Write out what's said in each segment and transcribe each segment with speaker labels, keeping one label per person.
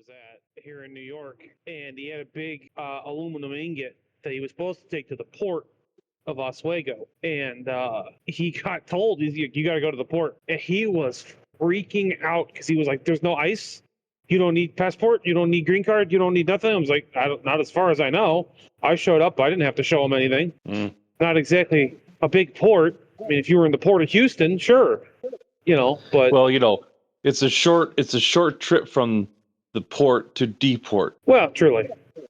Speaker 1: was at here in New York, and he had a big aluminum ingot that he was supposed to take to the port of Oswego, and he got told, you got to go to the port, and he was freaking out because he was like, "There's no ice. You don't need passport. You don't need green card. You don't need nothing." I was like, "Not as far as I know. I showed up. I didn't have to show him anything. Not exactly a big port. I mean, if you were in the port of Houston, sure, but
Speaker 2: well, it's a short trip from the port to deport.
Speaker 1: Well, truly."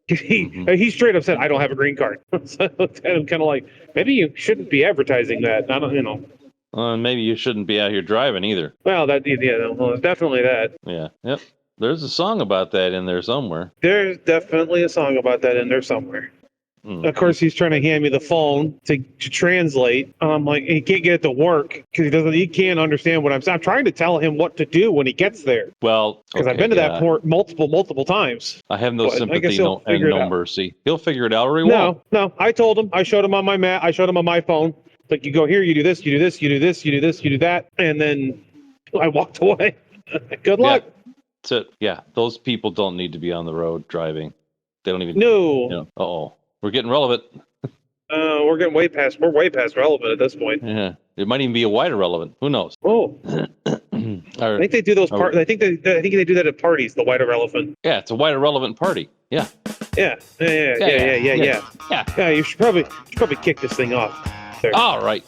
Speaker 1: He straight up said, "I don't have a green card." So I looked at him kind of like, maybe you shouldn't be advertising that. I don't.
Speaker 2: Maybe you shouldn't be out here driving either.
Speaker 1: Well, definitely that.
Speaker 2: Yeah. Yep. There's a song about that in there somewhere.
Speaker 1: There's definitely a song about that in there somewhere. Of course, he's trying to hand me the phone to translate. I'm like, he can't get it to work because he can't understand what I'm saying. I'm trying to tell him what to do when he gets there.
Speaker 2: Well,
Speaker 1: because I've been to that port multiple times.
Speaker 2: I have no sympathy, no mercy. He'll figure it out, or he won't.
Speaker 1: No. I told him. I showed him on my map. I showed him on my phone. Like, you go here, you do this, you do this, you do this, you do this, you do that, and then I walked away. Good luck.
Speaker 2: Yeah, those people don't need to be on the road driving. They don't even.
Speaker 1: No.
Speaker 2: We're getting relevant.
Speaker 1: We're getting way past relevant at this point.
Speaker 2: Yeah, it might even be a wide irrelevant. Who knows?
Speaker 1: Oh, I think they do those parties. I think they do that at parties. The wide irrelevant.
Speaker 2: Yeah, it's a wide irrelevant party. Yeah.
Speaker 1: Yeah. You should probably kick this thing off. There.
Speaker 2: All right.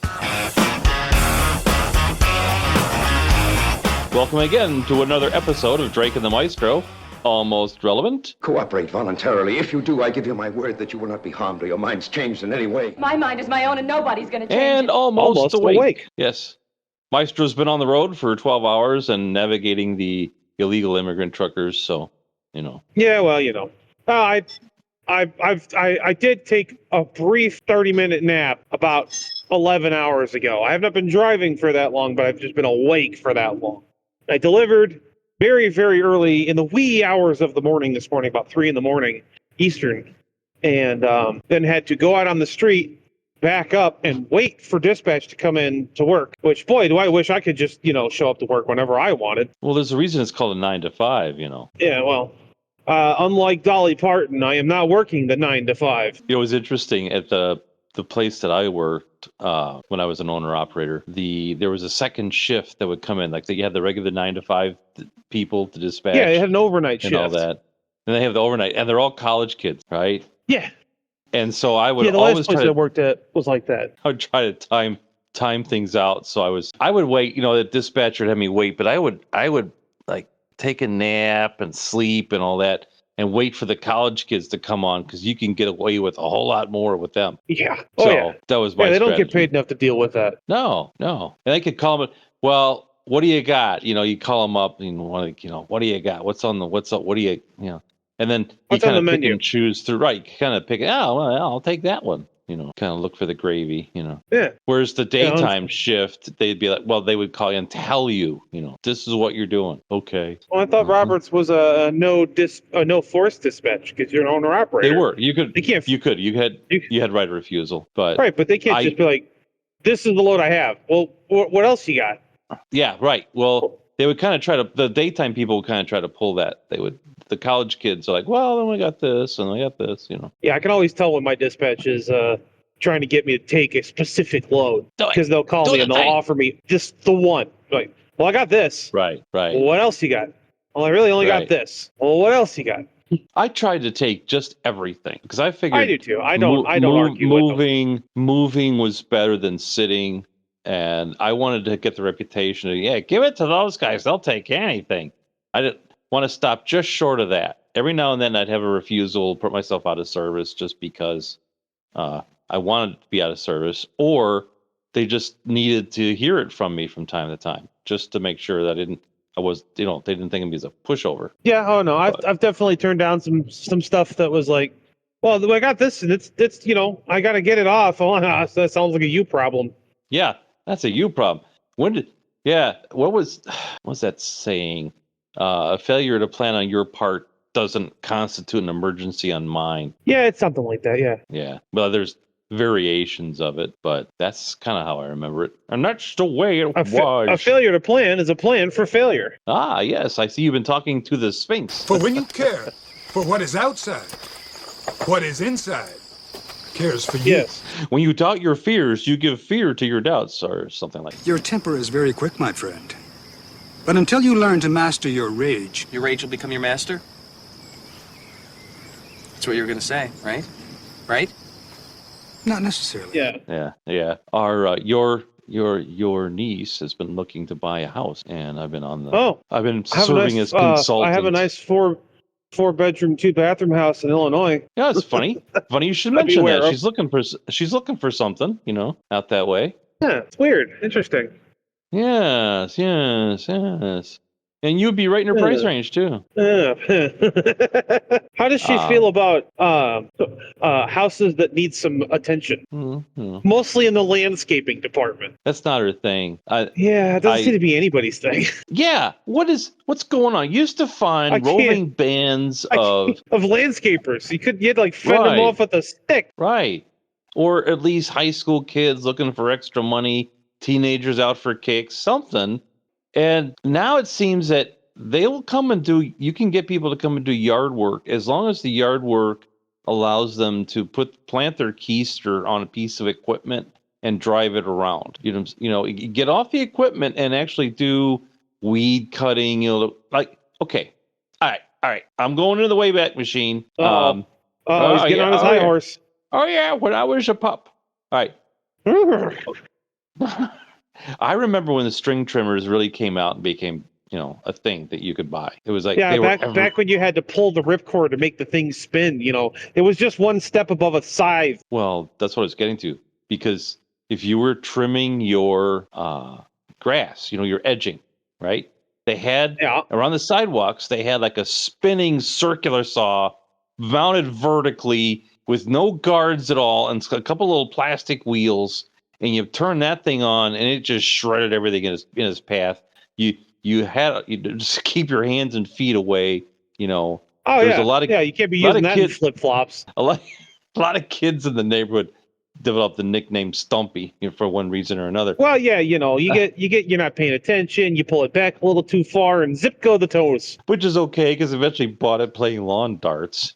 Speaker 2: Welcome again to another episode of Drake and the Maestro. Almost relevant.
Speaker 3: Cooperate voluntarily. If you do, I give you my word that you will not be harmed or your mind's changed in any way.
Speaker 4: My mind is my own and nobody's going to change
Speaker 2: and
Speaker 4: it.
Speaker 2: Almost awake. Yes. Maestro's been on the road for 12 hours and navigating the illegal immigrant truckers, so,
Speaker 1: Yeah, well, I did take a brief 30-minute nap about 11 hours ago. I have not been driving for that long, but I've just been awake for that long. I delivered very, very early in the wee hours of the morning this morning, about 3 a.m. Eastern, and then had to go out on the street, back up, and wait for dispatch to come in to work, which, boy, do I wish I could just, show up to work whenever I wanted.
Speaker 2: Well, there's a reason it's called a 9 to 5,
Speaker 1: Yeah, well, unlike Dolly Parton, I am not working the 9 to 5.
Speaker 2: It was interesting at the place that I worked when I was an owner-operator. There was a second shift that would come in. Like, you had the regular 9 to 5 people to dispatch.
Speaker 1: Yeah, they had an overnight shift.
Speaker 2: And all that. And they have the overnight. And they're all college kids, right?
Speaker 1: Yeah.
Speaker 2: And so I would
Speaker 1: the
Speaker 2: always
Speaker 1: last place I worked at was like that.
Speaker 2: I would try to time things out. So I would wait, the dispatcher would have me wait, but I would like take a nap and sleep and all that and wait for the college kids to come on because you can get away with a whole lot more with them.
Speaker 1: Yeah.
Speaker 2: That was my
Speaker 1: they
Speaker 2: strategy.
Speaker 1: don't get paid enough to deal with that.
Speaker 2: No. And they could call them, well, what do you got? You call them up and what do you got? What's up? What do you, and then you kind of pick and choose through, right? Kind of pick, I'll take that one. Kind of look for the gravy,
Speaker 1: Yeah.
Speaker 2: Whereas the daytime shift, they'd be like, well, they would call you and tell you, this is what you're doing. Okay.
Speaker 1: Well, I thought Roberts was a no force dispatch because you're an owner operator.
Speaker 2: They were. You could.
Speaker 1: They can't.
Speaker 2: You could. You had right of refusal, but
Speaker 1: right. But they can't just be like, this is the load I have. Well, what else you got?
Speaker 2: Yeah. Right. Well, they would kind of the daytime people would kind of try to pull that. The college kids are like, well, then we got this and I got this,
Speaker 1: Yeah, I can always tell when my dispatch is trying to get me to take a specific load because they'll call me and they'll offer me just the one. Like, well, I got this.
Speaker 2: Right.
Speaker 1: Well, what else you got? Well, I really only got this. Well, what else you got?
Speaker 2: I tried to take just everything because I figured
Speaker 1: I do too. I don't argue with them.
Speaker 2: Moving was better than sitting, and I wanted to get the reputation of give it to those guys. They'll take anything. I didn't want to stop just short of that. Every now and then I'd have a refusal, put myself out of service just because I wanted to be out of service, or they just needed to hear it from me from time to time, just to make sure that they didn't think of me as a pushover.
Speaker 1: Yeah. Oh no, I've definitely turned down some stuff that was like, well, I got this and it's I got to get it off. Oh, no, that sounds like a you problem.
Speaker 2: Yeah, that's a you problem. What was that saying? A failure to plan on your part doesn't constitute an emergency on mine.
Speaker 1: Yeah, it's something like that. Yeah.
Speaker 2: Yeah. Well, there's variations of it, but that's kind of how I remember it. And that's the way it was.
Speaker 1: A failure to plan is a plan for failure.
Speaker 2: Ah, yes. I see you've been talking to the Sphinx.
Speaker 5: For when you care for what is outside, what is inside cares for you.
Speaker 1: Yes.
Speaker 2: When you doubt your fears, you give fear to your doubts, or something like that.
Speaker 5: Your temper is very quick, my friend. But until you learn to master your rage...
Speaker 6: Your rage will become your master? That's what you were going to say, right? Right?
Speaker 5: Not necessarily.
Speaker 1: Yeah.
Speaker 2: Our your niece has been looking to buy a house, and I've been on the.
Speaker 1: Oh,
Speaker 2: I've been serving as consultant.
Speaker 1: I have a nice four-bedroom, 2-bathroom house in Illinois.
Speaker 2: Yeah, it's funny. Funny you should mention that. She's looking for something, out that way.
Speaker 1: Yeah, it's weird. Interesting.
Speaker 2: Yes. And you'd be right in her price range too.
Speaker 1: How does she feel about houses that need some attention?
Speaker 2: Mm-hmm.
Speaker 1: Mostly in the landscaping department.
Speaker 2: That's not her thing.
Speaker 1: It doesn't seem to be anybody's thing.
Speaker 2: Yeah, what's going on? You used to find roving bands of
Speaker 1: landscapers. You had like fend them off with a stick.
Speaker 2: Right. Or at least high school kids looking for extra money, teenagers out for kicks, something. And now it seems that you can get people to come and do yard work as long as the yard work allows them to plant their keister on a piece of equipment and drive it around. Get off the equipment and actually do weed cutting. Okay. All right. I'm going into the Wayback Machine.
Speaker 1: He's getting on his high horse.
Speaker 2: Oh yeah, when I was a pup. All right. I remember when the string trimmers really came out and became, a thing that you could buy. It was like
Speaker 1: back when you had to pull the ripcord to make the thing spin. It was just one step above a scythe.
Speaker 2: Well, that's what I was getting to, because if you were trimming your grass, your edging, right? They had around the sidewalks. They had like a spinning circular saw mounted vertically with no guards at all, and a couple little plastic wheels. And you turn that thing on, and it just shredded everything in his path. You just keep your hands and feet away. There's a lot of
Speaker 1: you can't be using that in flip flops.
Speaker 2: A lot of kids in the neighborhood developed the nickname Stumpy for one reason or another.
Speaker 1: Well, you're not paying attention. You pull it back a little too far, and zip go the toes.
Speaker 2: Which is okay, because eventually bought it playing lawn darts.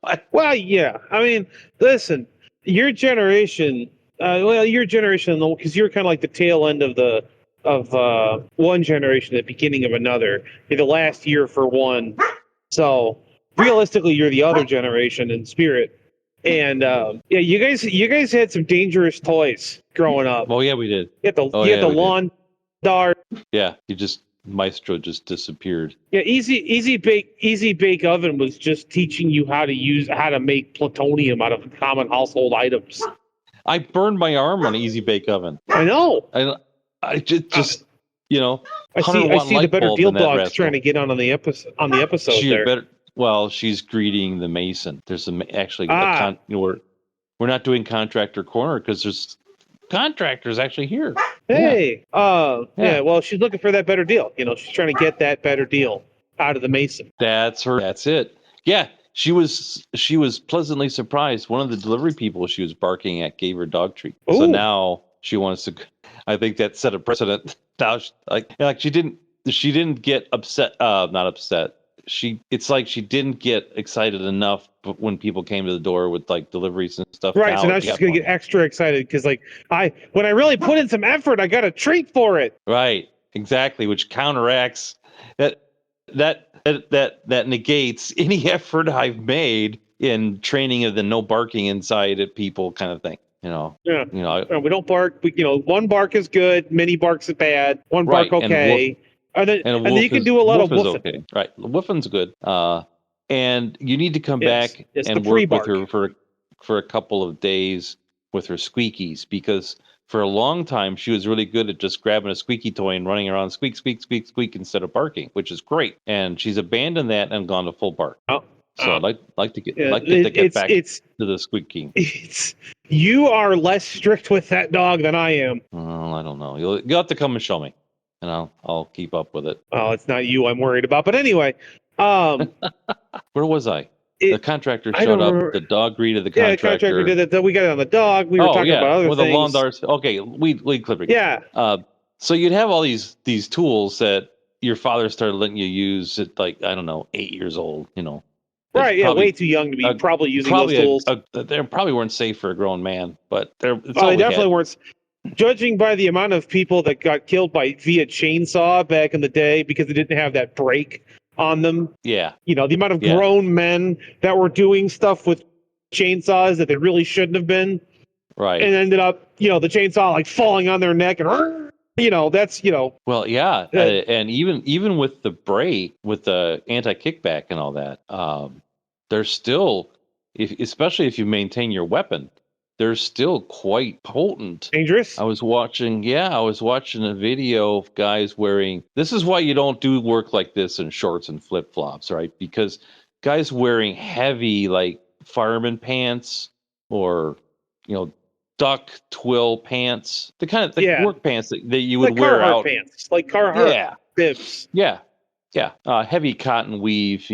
Speaker 2: But...
Speaker 1: Well, yeah. I mean, listen, your generation. Your generation, because you're kind of like the tail end of one generation, the beginning of another. You're the last year for one, so realistically, you're the other generation in spirit. And you guys had some dangerous toys growing up.
Speaker 2: Oh yeah, we did.
Speaker 1: You had the lawn dart.
Speaker 2: Yeah, Maestro just disappeared.
Speaker 1: Yeah, easy bake oven was just teaching you how to make plutonium out of common household items.
Speaker 2: I burned my arm on an Easy Bake Oven.
Speaker 1: I know.
Speaker 2: I just I see
Speaker 1: the Better Deal Dogs trying to get on the episode.
Speaker 2: She's greeting the Mason. There's we're not doing Contractor Corner because there's contractors actually here.
Speaker 1: Hey, well, she's looking for that better deal. She's trying to get that better deal out of the Mason.
Speaker 2: That's her. That's it. Yeah. She was pleasantly surprised. One of the delivery people she was barking at gave her dog treat. Ooh. So now she wants to. I think that set a precedent. Now, she didn't get upset. Not upset. It's like she didn't get excited enough when people came to the door with like deliveries and stuff.
Speaker 1: Right. So now she's gonna get extra excited because when I really put in some effort, I got a treat for it.
Speaker 2: Right. Exactly. Which counteracts that negates any effort I've made in training of the no barking inside at people kind of thing.
Speaker 1: Yeah. We don't bark. One bark is good. Many barks is bad. One bark okay. And then you can do a lot of woofing.
Speaker 2: Okay. Right. Woofing's good. And you need to come back and work with her for a couple of days with her squeakies, because for a long time, she was really good at just grabbing a squeaky toy and running around squeak, squeak, squeak, squeak instead of barking, which is great. And she's abandoned that and gone to full bark. So I'd like to get back to the squeaking.
Speaker 1: You are less strict with that dog than I am.
Speaker 2: Well, I don't know. You'll have to come and show me, and I'll keep up with it.
Speaker 1: Oh, it's not you I'm worried about. But anyway,
Speaker 2: where was I? The contractor
Speaker 1: I
Speaker 2: showed
Speaker 1: don't
Speaker 2: up.
Speaker 1: remember.
Speaker 2: The dog greeted the
Speaker 1: Yeah,
Speaker 2: contractor.
Speaker 1: the contractor did that. We got it on the dog. We were talking about other
Speaker 2: with
Speaker 1: things.
Speaker 2: the lawn darts. Okay, weed clipping.
Speaker 1: Yeah.
Speaker 2: So you'd have all these tools that your father started letting you use at, like, I don't know, 8 years old. That
Speaker 1: Right. Yeah.
Speaker 2: probably-
Speaker 1: Way too young to be probably using those tools.
Speaker 2: They probably weren't safe for a grown man, but it's
Speaker 1: Oh,
Speaker 2: all
Speaker 1: they
Speaker 2: we had.
Speaker 1: definitely weren't. Judging by the amount of people that got killed via chainsaw back in the day because they didn't have that brake on them.
Speaker 2: Yeah.
Speaker 1: The amount of grown men that were doing stuff with chainsaws that they really shouldn't have been.
Speaker 2: Right.
Speaker 1: And ended up, the chainsaw like falling on their neck and, that's,
Speaker 2: Well, yeah. And even with the brake, with the anti-kickback and all that, there's still, especially if you maintain your weapon, they're still quite potent.
Speaker 1: Dangerous.
Speaker 2: I was watching a video of guys wearing, this is why you don't do work like this in shorts and flip-flops, right? Because guys wearing heavy, like, fireman pants or, duck twill pants, the kind of work pants that you would
Speaker 1: like
Speaker 2: wear
Speaker 1: Carhartt
Speaker 2: out.
Speaker 1: pants, like Carhartt bibs.
Speaker 2: Yeah. Heavy cotton weave,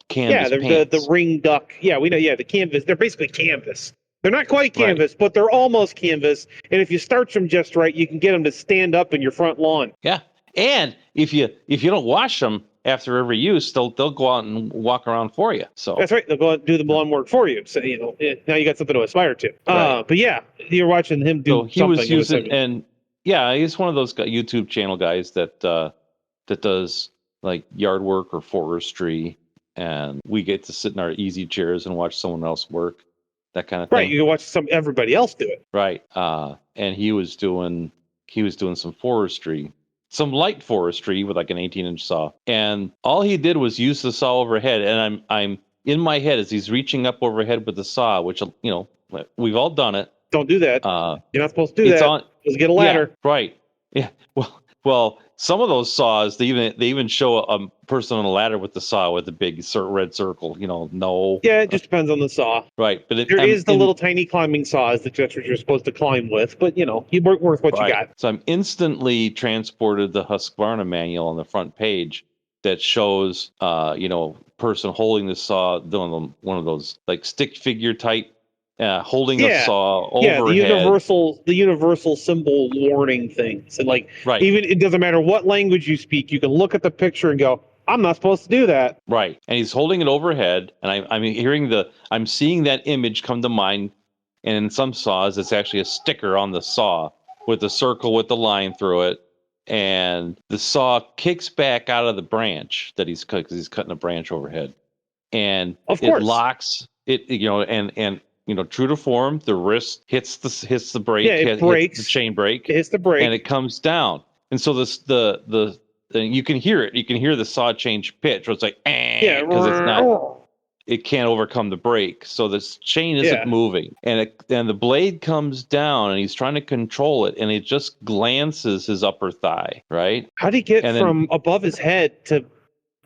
Speaker 2: canvas
Speaker 1: Yeah,
Speaker 2: pants.
Speaker 1: the ring duck. Yeah, we know. Yeah, the canvas. They're basically canvas. They're not quite canvas, but they're almost canvas. And if you starch them just right, you can get them to stand up in your front lawn.
Speaker 2: Yeah, and if you don't wash them after every use, they'll go out and walk around for you. So
Speaker 1: that's right. They'll go out and do the lawn work for you. So now you got something to aspire to.
Speaker 2: Right.
Speaker 1: But yeah, you're watching him do.
Speaker 2: So he
Speaker 1: something
Speaker 2: was using, and yeah, he's one of those YouTube channel guys that does like yard work or forestry, and we get to sit in our easy chairs and watch someone else work. That kind of thing.
Speaker 1: Right, you can watch everybody else do it.
Speaker 2: Right, and he was doing some forestry, some light forestry with like an 18-inch saw, and all he did was use the saw overhead. And I'm in my head as he's reaching up overhead with the saw, which we've all done it.
Speaker 1: Don't do that. You're not supposed to do that. Just get a ladder.
Speaker 2: Yeah, right. Yeah. Well, some of those saws, they even show a person on a ladder with the saw with the big red circle. No.
Speaker 1: Yeah, it just depends on the saw.
Speaker 2: Right, but
Speaker 1: there is the little tiny climbing saws that's what you're supposed to climb with. But you work with what you got.
Speaker 2: So I'm instantly transported the Husqvarna manual on the front page that shows, person holding the saw, doing one of those like stick figure type. Holding the saw overhead.
Speaker 1: Yeah, the universal symbol warning things. And even it doesn't matter what language you speak, you can look at the picture and go, I'm not supposed to do that.
Speaker 2: Right. And he's holding it overhead, and I'm seeing that image come to mind. And in some saws, it's actually a sticker on the saw with a circle with the line through it. And the saw kicks back out of the branch that he's cut, because he's cutting a branch overhead. And it locks it, and true to form, the wrist hits the brake.
Speaker 1: Yeah, it breaks.
Speaker 2: Hits the chain brake.
Speaker 1: It hits the brake,
Speaker 2: and it comes down. And so you can hear it. You can hear the saw change pitch. Where it's like, because it can't overcome the brake. So this chain isn't moving, and the blade comes down, and he's trying to control it, and it just glances his upper thigh. Right?
Speaker 1: How'd he get from above his head to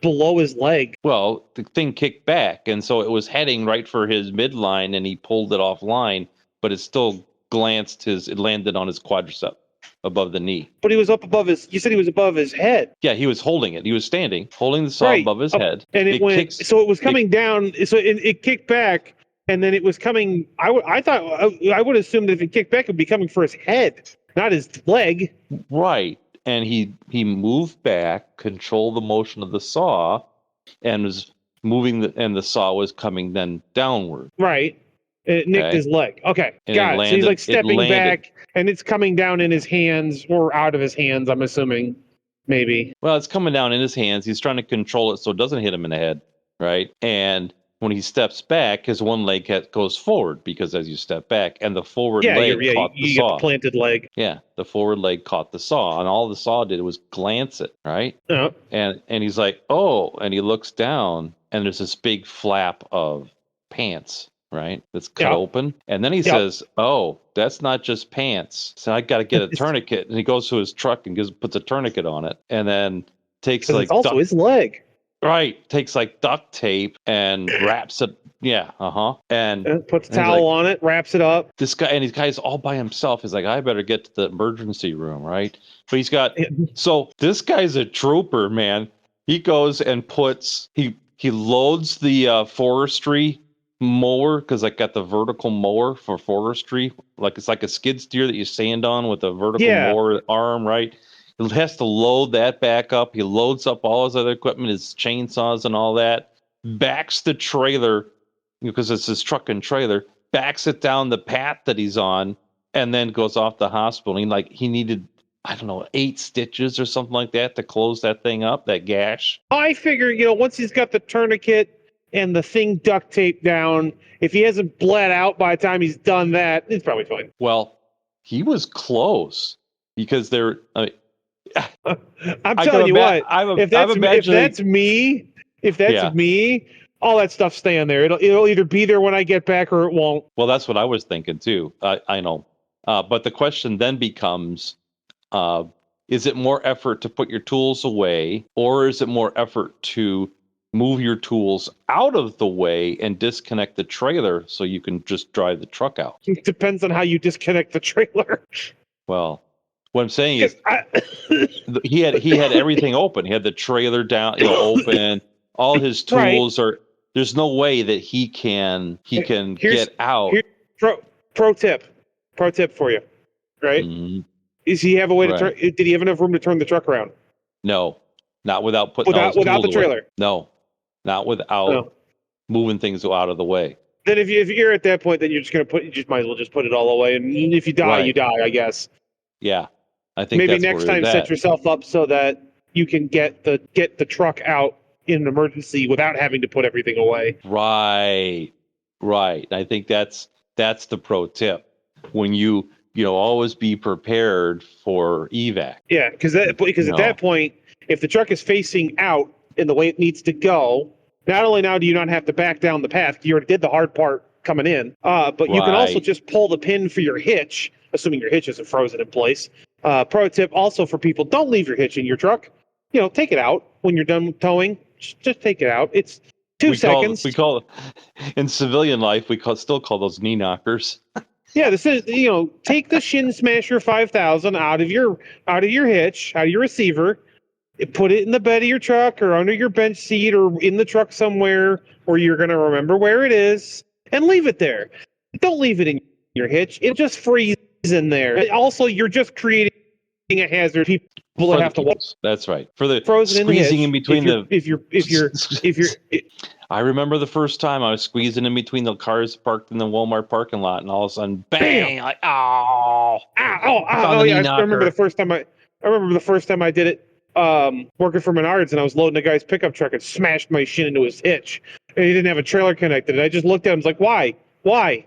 Speaker 1: below his leg?
Speaker 2: Well, the thing kicked back, and so it was heading right for his midline, and he pulled it offline, but it still it landed on his quadricep above the knee.
Speaker 1: But he was up above you said he was above his head.
Speaker 2: Yeah, he was holding it. He was standing, holding the saw above his head.
Speaker 1: And it went, so it was coming down, so it kicked back, and then it was coming, I would assume that if it kicked back, it would be coming for his head, not his leg.
Speaker 2: Right. And he moved back, controlled the motion of the saw, and was moving, and the saw was coming then downward.
Speaker 1: Right. And it nicked his leg. Okay,
Speaker 2: and
Speaker 1: got it. So he's like stepping back, and it's coming down in his hands, or out of his hands, I'm assuming, maybe.
Speaker 2: Well, it's coming down in his hands. He's trying to control it so it doesn't hit him in the head, right? And when he steps back, his one leg goes forward, because as you step back, and the forward leg caught the saw.
Speaker 1: Get the planted leg.
Speaker 2: Yeah, the forward leg caught the saw, and all the saw did was glance it, right?
Speaker 1: Uh-huh.
Speaker 2: And he's like, oh, and he looks down, and there's this big flap of pants, right? That's cut open. And then he says, oh, that's not just pants. So I got to get a tourniquet. And he goes to his truck and puts a tourniquet on it, and then takes
Speaker 1: it's also his leg.
Speaker 2: Right. Takes like duct tape and wraps it. Yeah. And
Speaker 1: puts a towel on it, wraps it up.
Speaker 2: This guy's all by himself. He's like, I better get to the emergency room, right? But so this guy's a trooper, man. He goes and he He loads the forestry mower, because I got the vertical mower for forestry. Like it's like a skid steer that you sand on with a vertical mower arm, right? He has to load that back up. He loads up all his other equipment, his chainsaws and all that, backs the trailer, because it's his truck and trailer, backs it down the path that he's on, and then goes off to the hospital. He needed, I don't know, 8 stitches or something like that to close that thing up, that gash.
Speaker 1: I figure, once he's got the tourniquet and the thing duct taped down, if he hasn't bled out by the time he's done that, it's probably fine.
Speaker 2: Well, he was close, because they're...
Speaker 1: I'm telling you what, if that's me, all that stuff's staying there. It'll either be there when I get back or it won't.
Speaker 2: Well, that's what I was thinking too. I know. But the question then becomes, is it more effort to put your tools away, or is it more effort to move your tools out of the way and disconnect the trailer so you can just drive the truck out?
Speaker 1: It depends on how you disconnect the trailer.
Speaker 2: Well, what I'm saying is he had everything open. He had the trailer down, open. All his tools are. There's no way that he can get out.
Speaker 1: Pro tip for you, right?
Speaker 2: Mm-hmm.
Speaker 1: Is he have a way to turn? Did he have enough room to turn the truck around?
Speaker 2: No, not without putting
Speaker 1: without the trailer.
Speaker 2: Away. No, not without moving things out of the way.
Speaker 1: Then if you're at that point, then you just might as well just put it all away. And if you die, you die, I guess.
Speaker 2: Yeah, I think
Speaker 1: maybe next time set yourself up so that you can get the truck out in an emergency without having to put everything away.
Speaker 2: Right. I think that's the pro tip. When you always be prepared for evac.
Speaker 1: Yeah, because at that point, if the truck is facing out in the way it needs to go, not only now do you not have to back down the path, you already did the hard part coming in, but you can also just pull the pin for your hitch, assuming your hitch isn't frozen in place. Pro tip also for people, don't leave your hitch in your truck. Take it out when you're done towing. Just take it out. It's 2 seconds.
Speaker 2: We call in civilian life, still call those knee knockers.
Speaker 1: Yeah, this is take the Shin Smasher 5000 out of your hitch, out of your receiver, put it in the bed of your truck or under your bench seat or in the truck somewhere where you're gonna remember where it is, and leave it there. Don't leave it in your hitch. It'll just freeze in there. And also, you're just creating a hazard. People that have to walk.
Speaker 2: That's right. For the
Speaker 1: frozen
Speaker 2: squeezing in between
Speaker 1: if you're
Speaker 2: I remember the first time I was squeezing in between the cars parked in the Walmart parking lot, and all of a sudden, bang! Like,
Speaker 1: yeah. I remember the first time I did it. Working for Menards, and I was loading a guy's pickup truck and smashed my shin into his hitch, and he didn't have a trailer connected. And I just looked at him, and was like, why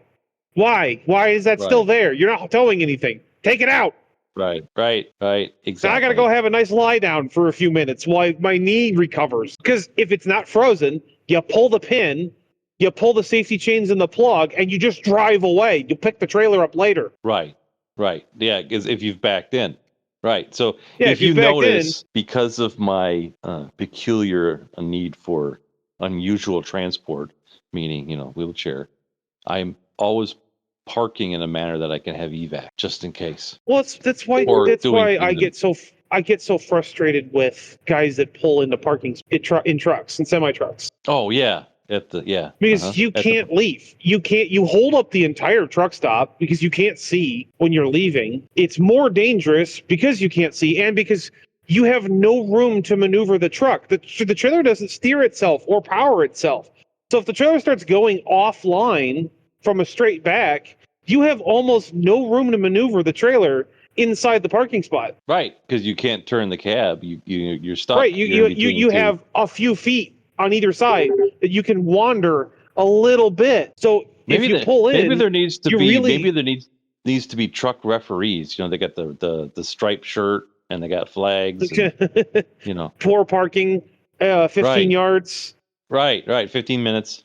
Speaker 1: is that still there? You're not towing anything. Take it out. Right. Exactly. So I got to go have a nice lie down for a few minutes while my knee recovers. Because if it's not frozen, you pull the pin, you pull the safety chains in the plug, and you just drive away. You pick the trailer up later.
Speaker 2: Right. Yeah, because if you've backed in. Right. So if you notice, because of my peculiar need for unusual transport, meaning, wheelchair, I'm always parking in a manner that I can have evac just in case.
Speaker 1: Well, that's why I get so frustrated with guys that pull into parking in trucks and semi trucks.
Speaker 2: Oh yeah,
Speaker 1: because you can't leave. You hold up the entire truck stop because you can't see when you're leaving. It's more dangerous because you can't see and because you have no room to maneuver the truck. The trailer doesn't steer itself or power itself. So if the trailer starts going offline from a straight back, you have almost no room to maneuver the trailer inside the parking spot.
Speaker 2: Right, because you can't turn the cab. You're stuck.
Speaker 1: Right, you have a few feet on either side that you can wander a little bit. So if you pull in,
Speaker 2: maybe there needs to be truck referees. They got the striped shirt and they got flags. And,
Speaker 1: poor parking, 15 yards.
Speaker 2: Right. 15 minutes.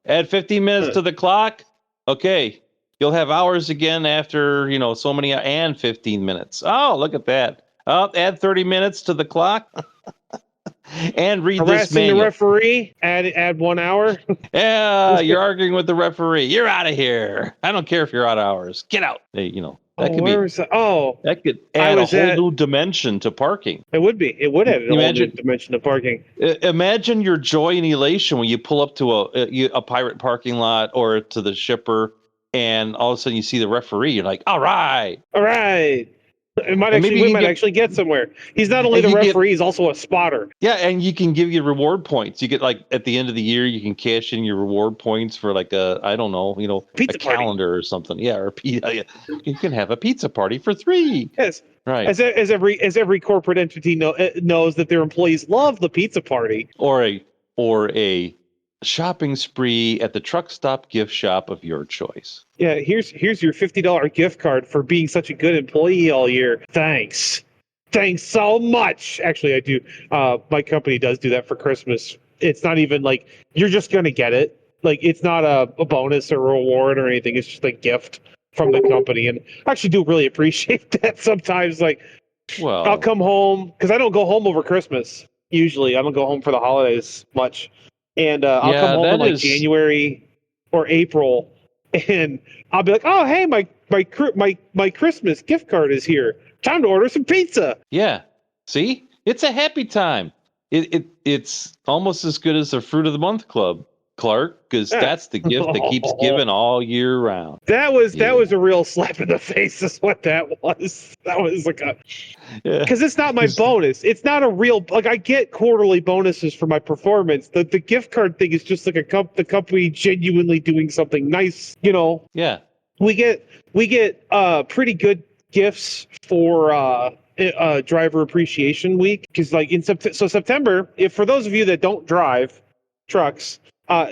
Speaker 2: Add 15 minutes to the clock. Okay, you'll have hours again after, so many, and 15 minutes. Oh, look at that. Oh, add 30 minutes to the clock. And read this manual.
Speaker 1: The referee, add 1 hour.
Speaker 2: Yeah, you're arguing with the referee. You're out of here. I don't care if you're out of hours. Get out. That could
Speaker 1: where
Speaker 2: be.
Speaker 1: was that? Oh,
Speaker 2: That could
Speaker 1: I
Speaker 2: add a
Speaker 1: was
Speaker 2: whole
Speaker 1: at-
Speaker 2: new dimension to parking.
Speaker 1: it would be. It would add a whole new
Speaker 2: Imagine-
Speaker 1: dimension of parking.
Speaker 2: Imagine your joy and elation when you pull up to a pirate parking lot or to the shipper, and all of a sudden you see the referee. You're like, all right.
Speaker 1: All right. It might
Speaker 2: And
Speaker 1: actually,
Speaker 2: maybe
Speaker 1: we
Speaker 2: you
Speaker 1: might
Speaker 2: get-
Speaker 1: actually get somewhere. He's not only
Speaker 2: And
Speaker 1: the
Speaker 2: you get-
Speaker 1: referee, he's also a spotter.
Speaker 2: Yeah, and you can give you reward points. You get like at the end of the year, you can cash in your reward points for like a, I don't know,
Speaker 1: Pizza
Speaker 2: a
Speaker 1: party.
Speaker 2: calendar or something. Yeah, or pizza. You can have a pizza party for 3.
Speaker 1: Yes.
Speaker 2: Right.
Speaker 1: As every corporate entity knows that their employees love the pizza party.
Speaker 2: Or a shopping spree at the truck stop gift shop of your choice.
Speaker 1: Yeah, here's your $50 gift card for being such a good employee all year. Thanks so much. Actually, I do. My company does do that for Christmas. It's not even like you're just gonna get it. Like it's not a bonus or a reward or anything. It's just a gift from the company, and I actually do really appreciate that. Sometimes, like
Speaker 2: Well,
Speaker 1: I'll come home because I don't go home over Christmas. Usually, I don't go home for the holidays much, and I'll
Speaker 2: Yeah,
Speaker 1: come home
Speaker 2: that
Speaker 1: in like
Speaker 2: is-
Speaker 1: January or April, and I'll be like, "Oh, hey, my Christmas gift card is here. Time to order some pizza."
Speaker 2: yeah. See, it's a happy time. It's almost as good as the Fruit of the Month Club, Clark, because
Speaker 1: Yeah.
Speaker 2: that's the gift that keeps giving all year round.
Speaker 1: That was
Speaker 2: Yeah.
Speaker 1: a real slap in the face. Is what that was. That was like a
Speaker 2: Yeah.
Speaker 1: because it's not my bonus. It's not a real like I get quarterly bonuses for my performance. The gift card thing is just like the company genuinely doing something nice.
Speaker 2: Yeah.
Speaker 1: We get pretty good gifts for driver appreciation week because like in September, if for those of you that don't drive trucks,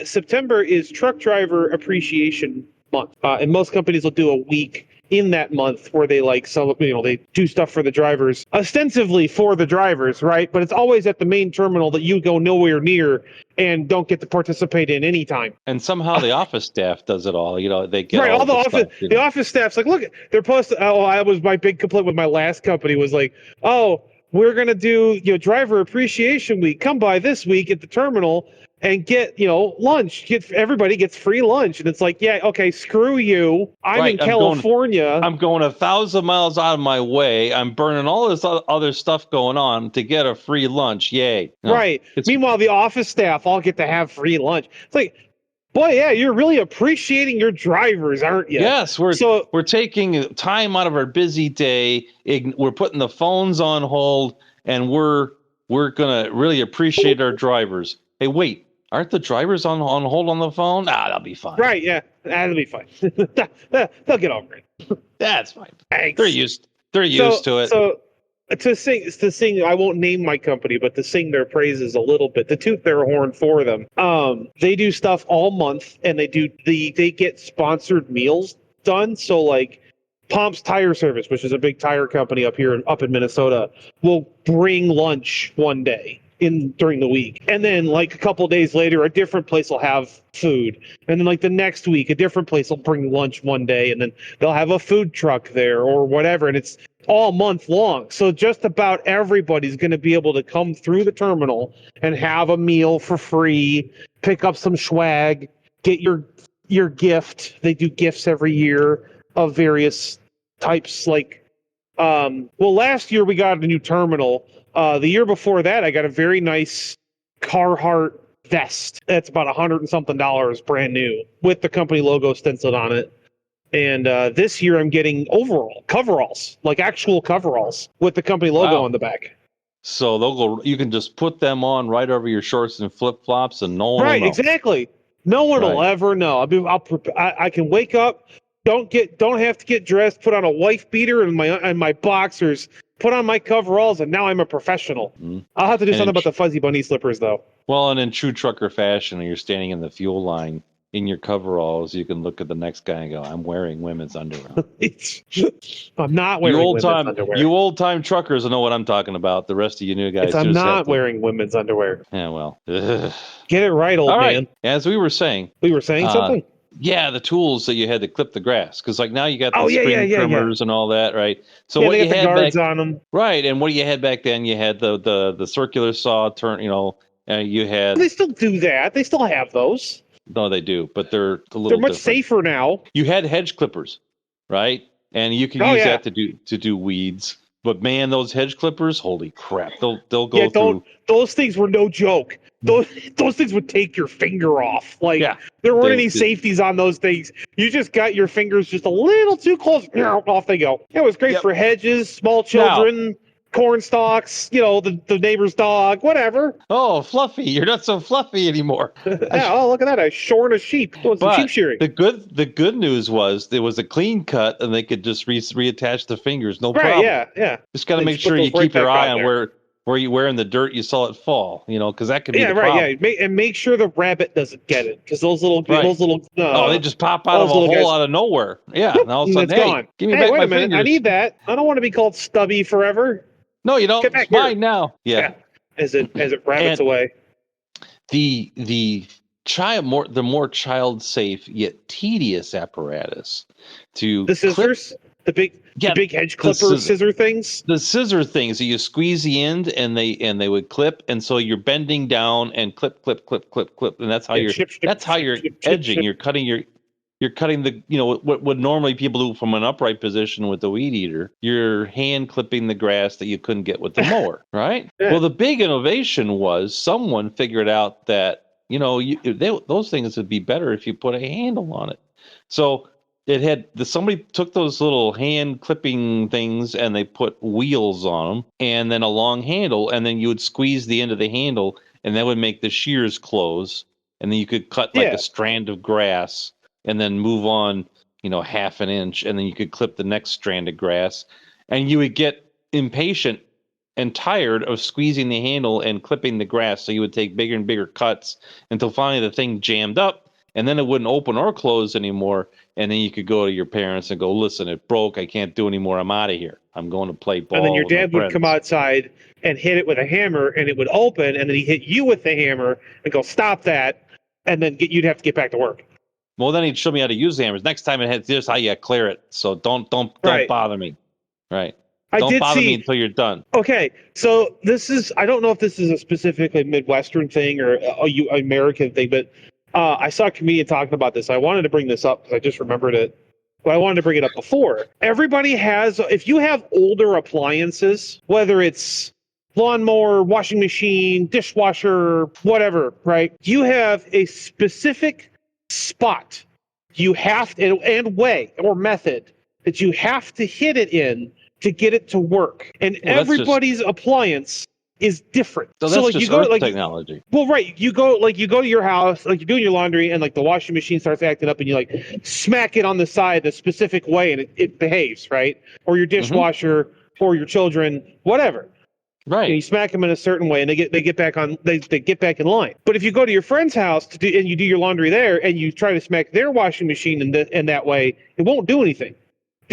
Speaker 1: September is truck driver appreciation month, and most companies will do a week in that month where they they do stuff for the drivers, ostensibly for the drivers, right? But it's always at the main terminal that you go nowhere near and don't get to participate in any time.
Speaker 2: And somehow the office staff does it all. They get
Speaker 1: Right, all the office
Speaker 2: stuff,
Speaker 1: the office staff's like, look, they're posting. Oh, I was my big complaint with my last company was like, oh, we're gonna do driver appreciation week. Come by this week at the terminal and get lunch. Everybody gets free lunch, and it's like, yeah, okay, screw you. I'm
Speaker 2: Right,
Speaker 1: in California.
Speaker 2: I'm going 1,000 miles out of my way. I'm burning all this other stuff going on to get a free lunch. Yay! No,
Speaker 1: right.
Speaker 2: it's-
Speaker 1: Meanwhile, the office staff all get to have free lunch. It's like, boy, yeah, you're really appreciating your drivers, aren't you?
Speaker 2: Yes, we're taking time out of our busy day. We're putting the phones on hold, and we're gonna really appreciate our drivers. Hey, wait, aren't the drivers on hold on the phone? That'll be fine.
Speaker 1: Right. Yeah, that'll be fine. They'll get over it.
Speaker 2: That's fine.
Speaker 1: Thanks.
Speaker 2: They're used to it.
Speaker 1: So to sing, I won't name my company, but to sing their praises a little bit, to toot their horn for them. They do stuff all month, and they get sponsored meals done. So like Pomp's Tire Service, which is a big tire company up in Minnesota, will bring lunch one day during the week, and then like a couple of days later, a different place will have food, and then like the next week, a different place will bring lunch one day, and then they'll have a food truck there or whatever, and it's all month long. So just about everybody's going to be able to come through the terminal and have a meal for free, pick up some swag, get your gift. They do gifts every year of various types. Like, last year we got a new terminal. The year before that, I got a very nice Carhartt vest. That's about $100 and something, brand new, with the company logo stenciled on it. And this year I'm getting coveralls, like actual coveralls with the company logo
Speaker 2: Wow.
Speaker 1: on the back.
Speaker 2: So they'll go. You can just put them on right over your shorts and flip flops, and no one will know.
Speaker 1: Exactly. No one will
Speaker 2: Right.
Speaker 1: ever know. I can wake up, don't have to get dressed, put on a wife beater and my boxers, put on my coveralls, and now I'm a professional.
Speaker 2: Mhm.
Speaker 1: I'll have to do
Speaker 2: And
Speaker 1: something about the fuzzy bunny slippers, though.
Speaker 2: Well, and in true trucker fashion, you're standing in the fuel line in your coveralls. You can look at the next guy and go, "I'm wearing women's underwear."
Speaker 1: I'm not wearing women's underwear.
Speaker 2: You old time truckers know what I'm talking about. The rest of you new guys,
Speaker 1: I'm
Speaker 2: just have
Speaker 1: not
Speaker 2: to-
Speaker 1: wearing women's underwear.
Speaker 2: Yeah, well, ugh.
Speaker 1: Get it right, old
Speaker 2: All right.
Speaker 1: man.
Speaker 2: As we were saying,
Speaker 1: We were saying something.
Speaker 2: yeah, the tools that you had to clip the grass, because like now you got the
Speaker 1: Oh, yeah,
Speaker 2: spring
Speaker 1: yeah,
Speaker 2: trimmers and all that, right? So
Speaker 1: Yeah,
Speaker 2: what
Speaker 1: they
Speaker 2: you
Speaker 1: got the
Speaker 2: had
Speaker 1: guards
Speaker 2: back,
Speaker 1: on them.
Speaker 2: right? And what you had back then, you had the circular saw turn. You had
Speaker 1: They still do that. They still have those.
Speaker 2: no, they do, but they're a little
Speaker 1: They're much
Speaker 2: different.
Speaker 1: safer now.
Speaker 2: You had hedge clippers, right? and you can
Speaker 1: Oh,
Speaker 2: use
Speaker 1: yeah.
Speaker 2: that to do weeds. But man, those hedge clippers, holy crap! They'll go
Speaker 1: Yeah,
Speaker 2: through.
Speaker 1: those things were no joke. Those things would take your finger off. Like
Speaker 2: Yeah,
Speaker 1: there weren't
Speaker 2: they-
Speaker 1: any safeties on those things. You just got your fingers just a little too close. Off they go. It was great
Speaker 2: Yep.
Speaker 1: for hedges, small children, corn stalks. The neighbor's dog, whatever.
Speaker 2: Oh, Fluffy, you're not so fluffy anymore.
Speaker 1: Yeah. Oh, look at that! I shorn a sheep. Doing some sheep
Speaker 2: But
Speaker 1: shearing.
Speaker 2: the good news was there was a clean cut, and they could just reattach the fingers, no
Speaker 1: Right?
Speaker 2: problem.
Speaker 1: Yeah.
Speaker 2: Just got to
Speaker 1: They
Speaker 2: make
Speaker 1: just put
Speaker 2: sure you
Speaker 1: those right
Speaker 2: keep your
Speaker 1: back
Speaker 2: eye
Speaker 1: on
Speaker 2: on
Speaker 1: there.
Speaker 2: where you were in the dirt. You saw it fall, because that could be
Speaker 1: Yeah.
Speaker 2: the
Speaker 1: Right.
Speaker 2: problem.
Speaker 1: Yeah. Make sure the rabbit doesn't get it, because those little
Speaker 2: Right.
Speaker 1: Oh,
Speaker 2: they just pop out of a
Speaker 1: those little
Speaker 2: hole
Speaker 1: guys-
Speaker 2: out of nowhere. Yeah, and all of a
Speaker 1: and
Speaker 2: sudden,
Speaker 1: it's
Speaker 2: hey,
Speaker 1: gone.
Speaker 2: give me
Speaker 1: Hey,
Speaker 2: back
Speaker 1: wait
Speaker 2: my
Speaker 1: a minute!
Speaker 2: fingers.
Speaker 1: I need that. I don't want to be called Stubby forever.
Speaker 2: No, you don't.
Speaker 1: Get back
Speaker 2: It's
Speaker 1: here.
Speaker 2: mine now. Yeah.
Speaker 1: As it rabbits
Speaker 2: And-
Speaker 1: away.
Speaker 2: The the more child safe yet tedious apparatus to
Speaker 1: The scissors, the big hedge clipper scissor things.
Speaker 2: the scissor things that you squeeze the end and they would clip, and so you're bending down and clip, and that's how
Speaker 1: Yeah,
Speaker 2: you're
Speaker 1: snip, snip,
Speaker 2: that's how
Speaker 1: snip,
Speaker 2: you're
Speaker 1: snip, snip,
Speaker 2: edging.
Speaker 1: snip.
Speaker 2: You're cutting the what normally people do from an upright position with the weed eater. You're hand clipping the grass that you couldn't get with the mower, right?
Speaker 1: Yeah.
Speaker 2: Well, the big innovation was someone figured out that those things would be better if you put a handle on it. So somebody took those little hand clipping things and they put wheels on them and then a long handle, and then you would squeeze the end of the handle and that would make the shears close, and then you could cut like a strand of grass and then move on, half an inch, and then you could clip the next strand of grass, and you would get impatient and tired of squeezing the handle and clipping the grass. So you would take bigger and bigger cuts until finally the thing jammed up, and then it wouldn't open or close anymore. And then you could go to your parents and go, listen, it broke. I can't do anymore. I'm out of here. I'm going to play ball.
Speaker 1: And then your
Speaker 2: with my
Speaker 1: dad would come
Speaker 2: friends."
Speaker 1: outside and hit it with a hammer, and it would open, and then he'd hit you with the hammer and go, stop that, and then you'd have to get back to work.
Speaker 2: Well, then he'd show me how to use the hammers. Next time here's how you clear it. So don't
Speaker 1: Right.
Speaker 2: bother me. Right.
Speaker 1: I
Speaker 2: Don't
Speaker 1: did
Speaker 2: bother
Speaker 1: see-
Speaker 2: me until you're done.
Speaker 1: Okay, so I don't know if this is a specifically Midwestern thing or a American thing, but I saw a comedian talking about this. I wanted to bring this up because I just remembered it, but I wanted to bring it up before. Everybody if you have older appliances, whether it's lawnmower, washing machine, dishwasher, whatever, right? You have a specific spot you have to, and way or method that you have to hit it in to get it to work. And
Speaker 2: Well, that's
Speaker 1: everybody's appliance is different.
Speaker 2: So that's
Speaker 1: like
Speaker 2: just
Speaker 1: you go
Speaker 2: Earth
Speaker 1: like
Speaker 2: technology.
Speaker 1: well, right. You go to your house, like you're doing your laundry, and like the washing machine starts acting up, and you like smack it on the side the specific way, and it behaves, right? Or your dishwasher, or your children, whatever.
Speaker 2: Right.
Speaker 1: And you smack them in a certain way, and they get back on. They get back in line. But if you go to your friend's house and you do your laundry there, and you try to smack their washing machine in that way, it won't do anything.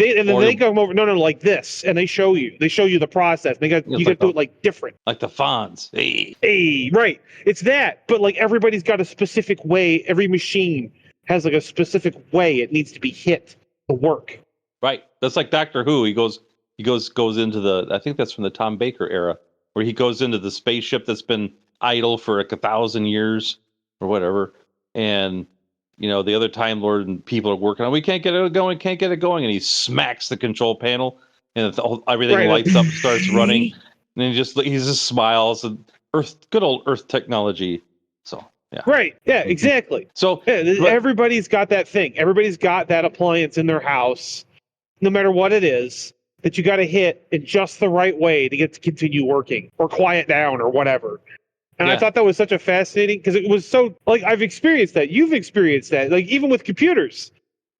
Speaker 1: And then they come over, no, like this, and they show you the process. You got to do it like different.
Speaker 2: Like the Fonz.
Speaker 1: Hey, right. It's that, but like everybody's got a specific way. Every machine has like a specific way it needs to be hit to work.
Speaker 2: Right. That's like Doctor Who. He goes into the, I think that's from the Tom Baker era, where he goes into the spaceship that's been idle for like 1,000 years or whatever, and the other Time Lord and people are working on, we can't get it going, and he smacks the control panel, and everything lights up, starts running, and he just smiles, and good old Earth technology. So yeah.
Speaker 1: Right. Yeah. Exactly.
Speaker 2: So
Speaker 1: everybody's got that thing. Everybody's got that appliance in their house, no matter what it is, that you got to hit in just the right way to get to continue working or quiet down or whatever. And I thought that was such a fascinating, because it was so, like, I've experienced that. You've experienced that. Like, even with computers,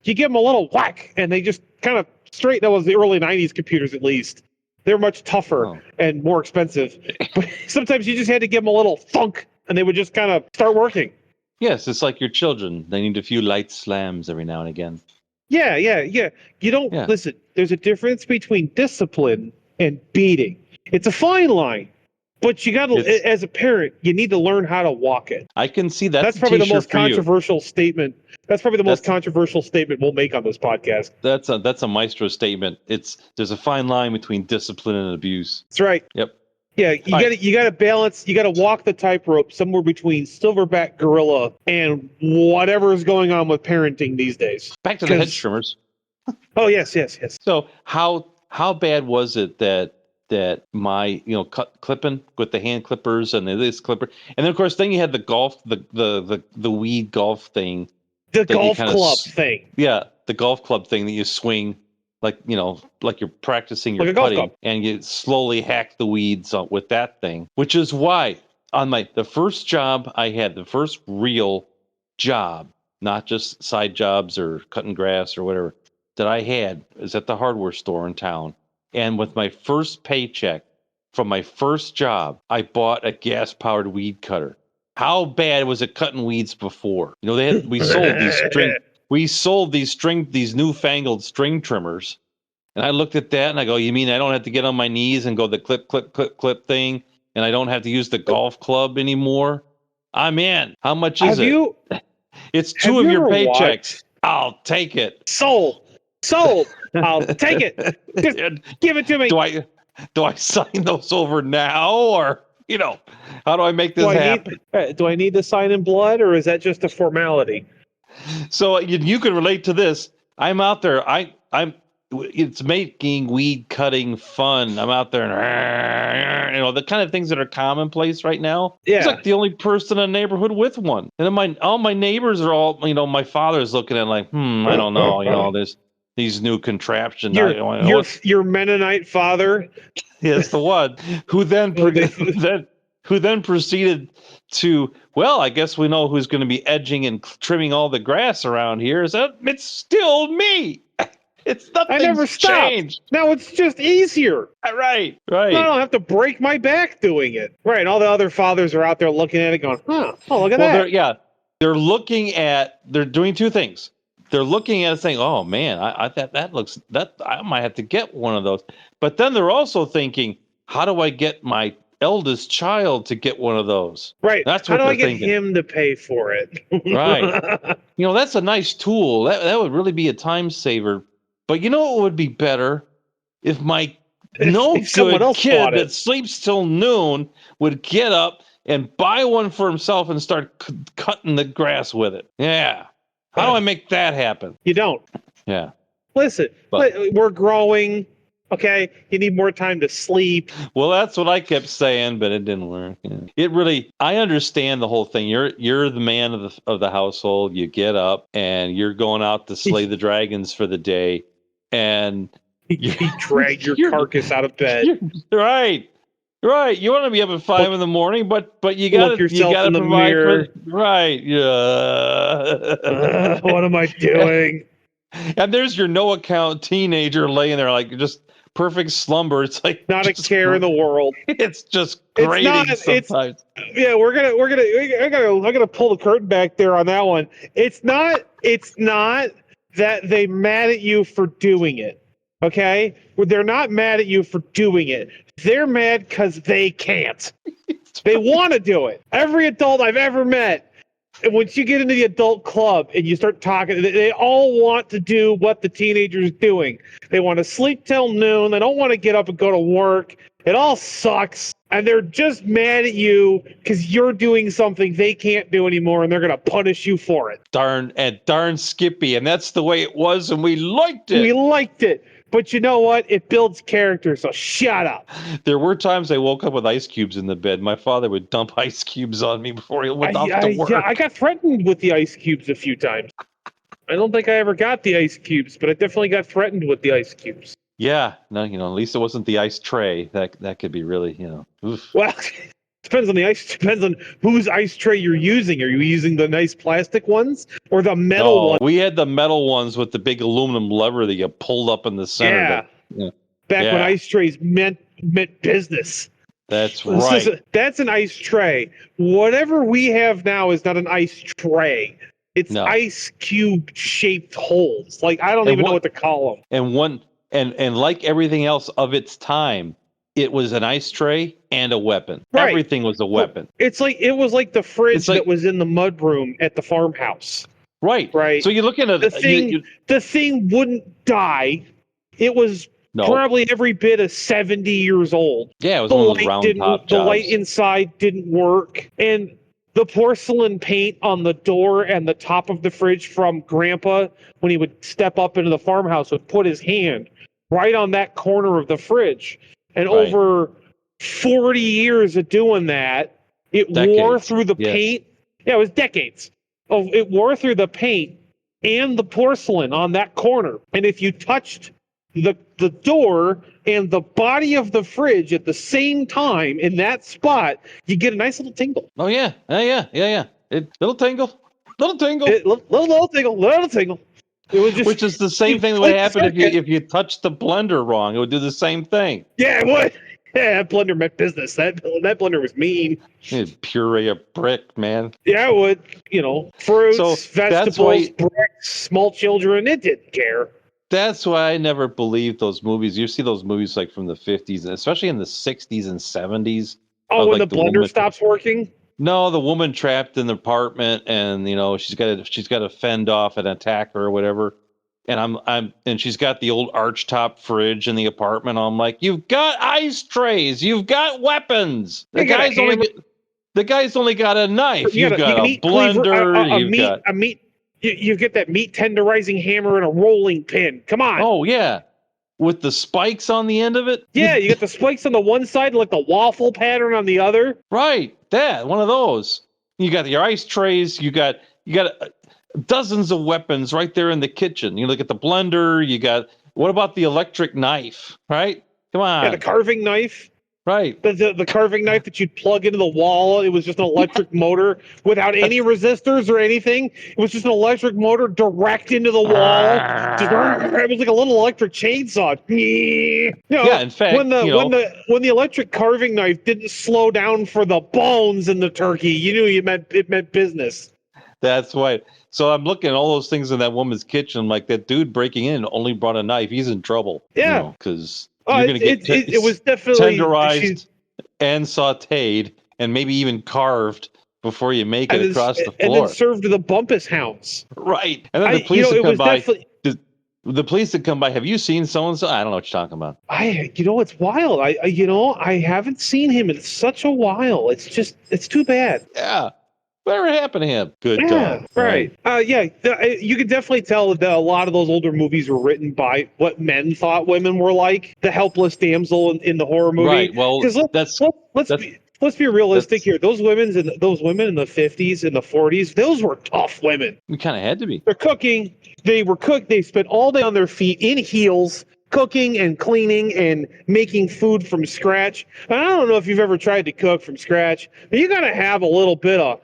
Speaker 1: you give them a little whack and they just kind of straight. That was the early 90s computers, at least. They're much tougher and more expensive. But sometimes you just had to give them a little thunk and they would just kind of start working.
Speaker 2: Yes, it's like your children. They need a few light slams every now and again.
Speaker 1: Yeah. You don't, listen, there's a difference between discipline and beating. It's a fine line. But you got to, as a parent, you need to learn how to walk it.
Speaker 2: I can see that.
Speaker 1: That's probably the most controversial statement. That's probably the most controversial statement we'll make on this podcast.
Speaker 2: That's a Maestro statement. There's a fine line between discipline and abuse.
Speaker 1: That's right.
Speaker 2: Yep.
Speaker 1: Yeah, you got to balance. You got to walk the tightrope somewhere between silverback gorilla and whatever is going on with parenting these days.
Speaker 2: Back to the hedge trimmers.
Speaker 1: Oh yes.
Speaker 2: So how bad was it that my clipping with the hand clippers and this clipper, and then of course then you had the golf the weed golf thing,
Speaker 1: The
Speaker 2: that you
Speaker 1: golf
Speaker 2: kinda
Speaker 1: club thing,
Speaker 2: yeah, the golf club thing that you swing like like you're practicing your
Speaker 1: like a golf
Speaker 2: putting,
Speaker 1: club.
Speaker 2: and you slowly hack the weeds with that thing, which is why on the first job I had, the first real job, not just side jobs or cutting grass or whatever, that I had is at the hardware store in town. And with my first paycheck from my first job, I bought a gas powered weed cutter. How bad was it cutting weeds before? We sold these newfangled string trimmers. And I looked at that and I go, you mean I don't have to get on my knees and go the clip, clip, clip, clip thing, and I don't have to use the golf club anymore? I'm in. How much is it? It's
Speaker 1: Have
Speaker 2: two of
Speaker 1: you
Speaker 2: your
Speaker 1: ever
Speaker 2: paychecks.
Speaker 1: watched-
Speaker 2: I'll take it.
Speaker 1: Sold. I'll take it. Just give it to me.
Speaker 2: Do I sign those over now, or how do I make this happen?
Speaker 1: Do I need to sign in blood, or is that just a formality?
Speaker 2: So you can relate to this. I'm out there. It's making weed cutting fun. I'm out there, and the kind of things that are commonplace right now.
Speaker 1: Yeah.
Speaker 2: It's like the only person in the neighborhood with one. And then all my neighbors are all, my father's looking at like, I don't know, there's these new contraptions.
Speaker 1: Your Mennonite father.
Speaker 2: Yes, the one who then proceeded to, well, I guess we know who's going to be edging and trimming all the grass around here. It's still me. It's nothing.
Speaker 1: I never stopped.
Speaker 2: Changed.
Speaker 1: Now it's just easier.
Speaker 2: Right.
Speaker 1: I don't have to break my back doing it. Right. And all the other fathers are out there looking at it going, oh, look at that.
Speaker 2: They're doing two things. They're looking at it saying, oh man, I might have to get one of those. But then they're also thinking, how do I get my eldest child to get one of those?
Speaker 1: Right.
Speaker 2: That's what
Speaker 1: how do I get
Speaker 2: thinking.
Speaker 1: him to pay for it?
Speaker 2: Right. That's a nice tool. That would really be a time saver. But what would be better if my good kid that sleeps till noon would get up and buy one for himself and start cutting the grass with it. Yeah. How do I make that happen?
Speaker 1: You don't.
Speaker 2: Yeah.
Speaker 1: Listen, we're growing. Okay, you need more time to sleep.
Speaker 2: Well, that's what I kept saying, but it didn't work. Yeah. It really, I understand the whole thing. You're the man of the household. You get up and you're going out to slay the dragons for the day, and
Speaker 1: you drag your carcass out of bed.
Speaker 2: Right. You want to be up at 5 in the morning, but you got to
Speaker 1: in the
Speaker 2: provide
Speaker 1: mirror.
Speaker 2: Right. Yeah.
Speaker 1: What am I doing?
Speaker 2: And there's your no account teenager laying there like just perfect slumber. It's like
Speaker 1: not a care in the world.
Speaker 2: It's just grating sometimes.
Speaker 1: I'm gonna pull the curtain back there on that one. It's not that they mad at you for doing it. Okay? They're not mad at you for doing it. They're mad because they can't. They want to do it. Every adult I've ever met, and once you get into the adult club and you start talking, they all want to do what the teenager's doing. They want to sleep till noon. They don't want to get up and go to work. It all sucks. And they're just mad at you because you're doing something they can't do anymore, and they're going to punish you for it.
Speaker 2: Darn Skippy. And that's the way it was, and we liked it.
Speaker 1: But you know what? It builds character, so shut up.
Speaker 2: There were times I woke up with ice cubes in the bed. My father would dump ice cubes on me before he went off to work.
Speaker 1: Yeah, I got threatened with the ice cubes a few times. I don't think I ever got the ice cubes, but I definitely got threatened with the ice cubes.
Speaker 2: Yeah, no, at least it wasn't the ice tray. That could be really, oof.
Speaker 1: Well, depends on whose ice tray you're using. Are you using the nice plastic ones or the metal ones?
Speaker 2: We had the metal ones with the big aluminum lever that you pulled up in the center.
Speaker 1: Yeah. Back when ice trays meant business.
Speaker 2: That's right.
Speaker 1: That's an ice tray. Whatever we have now is not an ice tray. It's ice cube shaped holes. Like I don't even know what to call them.
Speaker 2: And like everything else of its time, it was an ice tray and a weapon.
Speaker 1: Right.
Speaker 2: Everything was a weapon.
Speaker 1: It was like the fridge that was in the mudroom at the farmhouse.
Speaker 2: Right. So you're looking at
Speaker 1: the thing wouldn't die. It was probably every bit of 70 years old.
Speaker 2: Yeah, it was one of those round top jobs.
Speaker 1: The light inside didn't work, and the porcelain paint on the door and the top of the fridge from Grandpa when he would step up into the farmhouse would put his hand right on that corner of the fridge. And
Speaker 2: Right.
Speaker 1: over 40 years of doing that, it wore
Speaker 2: Decades.
Speaker 1: through the
Speaker 2: Yes.
Speaker 1: paint. Yeah, it was decades. Oh, it wore through the paint and the porcelain on that corner. And if you touched the door and the body of the fridge at the same time in that spot, you get a nice little tingle.
Speaker 2: Oh yeah. Yeah. Little tingle. Little tingle.
Speaker 1: Little tingle. It was just,
Speaker 2: Which is the same thing that would happen if you touched the blender wrong. It would do the same thing.
Speaker 1: Yeah, it would. Yeah, that blender meant business. That blender was mean.
Speaker 2: It'd puree a brick, man.
Speaker 1: Yeah, it would. Fruits,
Speaker 2: So that's
Speaker 1: vegetables,
Speaker 2: why-
Speaker 1: bricks, small children. It didn't care.
Speaker 2: That's why I never believed those movies. You see those movies like from the 50s, especially in the 60s and 70s.
Speaker 1: Oh,
Speaker 2: of,
Speaker 1: when
Speaker 2: like,
Speaker 1: the blender
Speaker 2: woman-
Speaker 1: stops working?
Speaker 2: No, the woman trapped in the apartment, and she's got to fend off an attacker or whatever. And and she's got the old archtop fridge in the apartment. I'm like, you've got ice trays, you've got weapons. The
Speaker 1: You got a
Speaker 2: guy's only got a knife.
Speaker 1: You
Speaker 2: You've got a
Speaker 1: meat
Speaker 2: blender.
Speaker 1: cleaver, a meat. You get that meat tenderizing hammer and a rolling pin. Come on.
Speaker 2: Oh yeah, with the spikes on the end of it.
Speaker 1: Yeah, you got the spikes on the one side, like the waffle pattern on the other.
Speaker 2: Right, one of those. You got your ice trays. You got dozens of weapons right there in the kitchen. You look at the blender. What about the electric knife? Right? Come on.
Speaker 1: Yeah, the carving knife.
Speaker 2: Right.
Speaker 1: The carving knife that you'd plug into the wall. It was just an electric motor without any resistors or anything. It was just an electric motor direct into the wall. It was like a little electric chainsaw.
Speaker 2: Yeah, in fact,
Speaker 1: when the electric carving knife didn't slow down for the bones in the turkey, you knew it meant business.
Speaker 2: That's right. So I'm looking at all those things in that woman's kitchen. I'm like, that dude breaking in only brought a knife. He's in trouble.
Speaker 1: Yeah.
Speaker 2: Because you're going to get
Speaker 1: it was definitely
Speaker 2: tenderized and sautéed and maybe even carved before you make it across the floor.
Speaker 1: And then served to the Bumpus hounds.
Speaker 2: Right. And then the police would come by. The police that come by, have you seen so-and-so? I don't know what you're talking about.
Speaker 1: It's wild. I haven't seen him in such a while. It's too bad.
Speaker 2: Yeah. Whatever happened to him? Good
Speaker 1: Yeah,
Speaker 2: dog.
Speaker 1: right. You could definitely tell that a lot of those older movies were written by what men thought women were like. The helpless damsel in the horror movie.
Speaker 2: Right. Well,
Speaker 1: let's be realistic here. Those women in the 50s and the 40s, those were tough women.
Speaker 2: We kind of had to be.
Speaker 1: They're cooking. They were cooked. They spent all day on their feet in heels, cooking and cleaning and making food from scratch. And I don't know if you've ever tried to cook from scratch, but you got to have a little bit of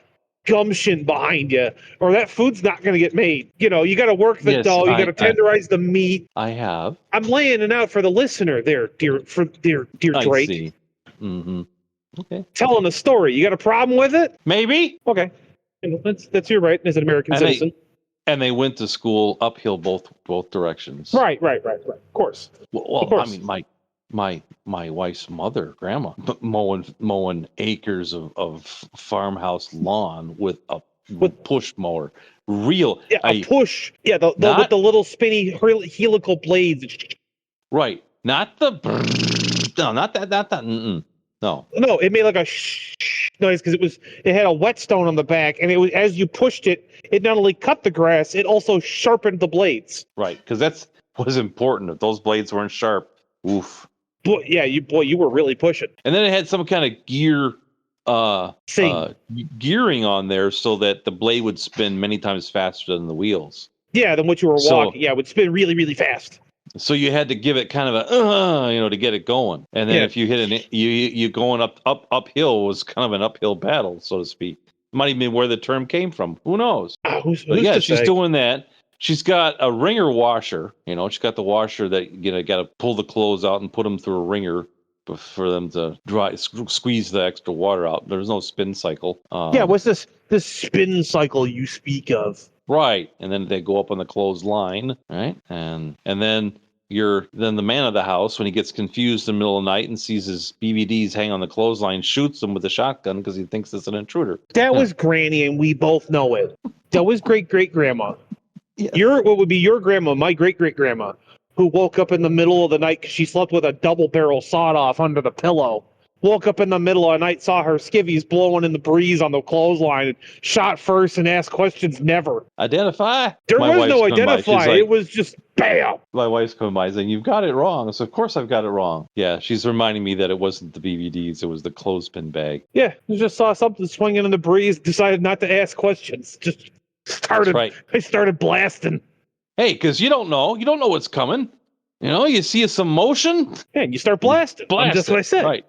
Speaker 1: gumption behind you, or that food's not going to get made. You got to work the dough. You got to tenderize the meat.
Speaker 2: I have.
Speaker 1: I'm laying it out for the listener there, dear
Speaker 2: I
Speaker 1: Drake.
Speaker 2: see. Mm-hmm. Okay.
Speaker 1: Telling a story. You got a problem with it?
Speaker 2: Maybe.
Speaker 1: Okay. That's your right as an American citizen.
Speaker 2: And they went to school uphill both directions.
Speaker 1: Right. Of course.
Speaker 2: Well,
Speaker 1: of course.
Speaker 2: I mean, my wife's mother, grandma, mowing acres of farmhouse lawn with push mower. Real.
Speaker 1: Yeah, a push. Yeah, with the little spinny helical blades.
Speaker 2: Right. Not the. No, not that. Mm-mm. No,
Speaker 1: it made like a noise because it had a whetstone on the back, and it was, as you pushed it, it not only cut the grass, it also sharpened the blades.
Speaker 2: Right, because that's was important. If those blades weren't sharp, oof.
Speaker 1: You were really pushing.
Speaker 2: And then it had some kind of gearing on there so that the blade would spin many times faster than the wheels.
Speaker 1: Yeah, than what you were walking. Yeah, it would spin really, really fast.
Speaker 2: So you had to give it kind of a, to get it going. And then if you hit you going uphill was kind of an uphill battle, so to speak. Might even be where the term came from. Who knows?
Speaker 1: Who's
Speaker 2: she's doing that. She's got a wringer washer. She's got the washer that got to pull the clothes out and put them through a wringer for them to dry, squeeze the extra water out. There's no spin cycle.
Speaker 1: What's this spin cycle you speak of?
Speaker 2: Right, and then they go up on the clothesline, right, and then the man of the house, when he gets confused in the middle of the night and sees his BVDs hang on the clothesline, shoots him with a shotgun because he thinks it's an intruder.
Speaker 1: That was Granny, and we both know it. That was great grandma.
Speaker 2: Yeah.
Speaker 1: What would be your grandma? My great grandma, who woke up in the middle of the night because she slept with a double barrel sawed off under the pillow woke up in the middle of the night, saw her skivvies blowing in the breeze on the clothesline, and shot first and asked questions never.
Speaker 2: Identify.
Speaker 1: There
Speaker 2: My
Speaker 1: was
Speaker 2: wife's
Speaker 1: no
Speaker 2: coming by. She's
Speaker 1: identify.
Speaker 2: like,
Speaker 1: It was just bam.
Speaker 2: my wife's coming by saying, "You've got it wrong." So of course I've got it wrong. Yeah, she's reminding me that it wasn't the BVDs; it was the clothespin bag.
Speaker 1: Yeah, I just saw something swinging in the breeze, decided not to ask questions. Just started.
Speaker 2: That's right.
Speaker 1: I started blasting.
Speaker 2: Hey, because you don't know what's coming. You see some motion,
Speaker 1: And you start blasting.
Speaker 2: blast
Speaker 1: That's
Speaker 2: it.
Speaker 1: what I said.
Speaker 2: Right.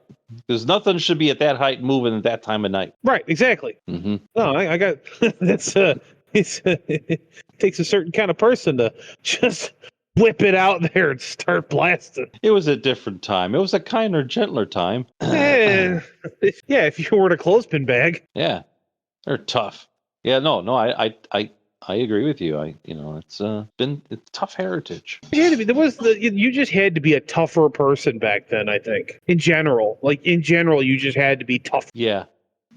Speaker 2: Because nothing should be at that height moving at that time of night.
Speaker 1: Right, exactly.
Speaker 2: Mm-hmm.
Speaker 1: No, I got that's it takes a certain kind of person to just whip it out there and start blasting.
Speaker 2: It was a different time. It was a kinder, gentler time.
Speaker 1: Yeah, if you were in a clothespin bag.
Speaker 2: Yeah, they're tough. Yeah, no, I agree with you. It's been a tough heritage.
Speaker 1: You just had to be a tougher person back then, I think. In general, you just had to be tough.
Speaker 2: Yeah.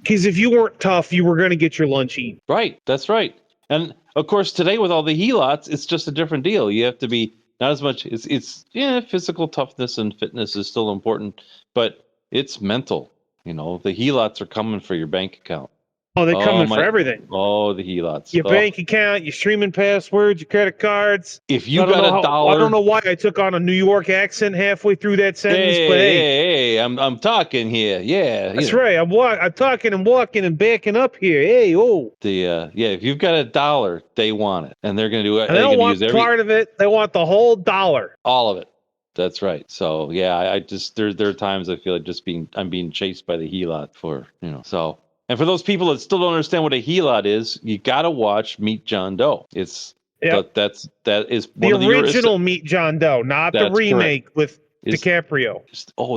Speaker 1: Because if you weren't tough, you were going to get your lunch eaten.
Speaker 2: Right. That's right. And of course, today with all the helots, it's just a different deal. You have to be not as much. It's physical toughness and fitness is still important, but it's mental. The helots are coming for your bank account.
Speaker 1: Oh, they're coming for everything.
Speaker 2: Oh, the helots.
Speaker 1: Your bank account, your streaming passwords, your credit cards.
Speaker 2: If you got a dollar,
Speaker 1: I don't know why I took on a New York accent halfway through that sentence, but
Speaker 2: hey, I'm talking here. Yeah,
Speaker 1: that's right. I'm talking and walking and backing up here. Hey, oh.
Speaker 2: If you've got a dollar, they want it, and they're going to do it.
Speaker 1: And they don't want part of it. They want the whole dollar.
Speaker 2: All of it. That's right. So yeah, I just there are times I feel like I'm being chased by the helot for so. And for those people that still don't understand what a helot is, you got to watch Meet John Doe. That is one
Speaker 1: the original Meet John Doe, not the remake with DiCaprio.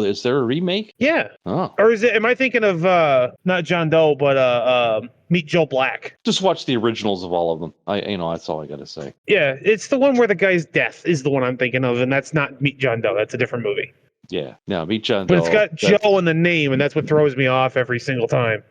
Speaker 2: Is there a remake?
Speaker 1: Yeah.
Speaker 2: Oh.
Speaker 1: Or am I thinking of not John Doe, but Meet Joe Black?
Speaker 2: Just watch the originals of all of them. That's all I got to say.
Speaker 1: Yeah, it's the one where the guy's death is the one I'm thinking of, and that's not Meet John Doe. That's a different movie.
Speaker 2: Yeah. No, Meet John Doe.
Speaker 1: But it's got Joe in the name, and that's what throws me off every single time.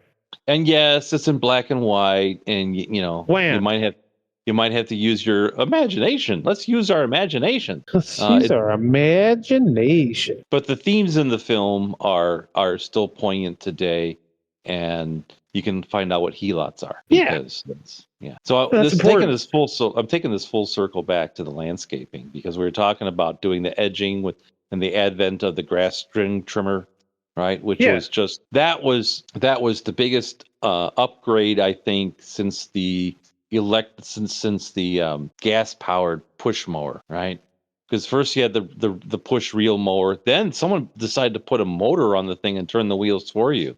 Speaker 2: And yes, it's in black and white, and you might have to use your imagination. Let's use our imagination.
Speaker 1: Let's use our imagination.
Speaker 2: But the themes in the film are still poignant today, and you can find out what helots are. So I'm taking this full circle back to the landscaping, because we were talking about doing the edging and the advent of the grass string trimmer. Right, which was just that was the biggest upgrade, I think, since the gas powered push mower. Right, because first you had the push reel mower, then someone decided to put a motor on the thing and turn the wheels for you,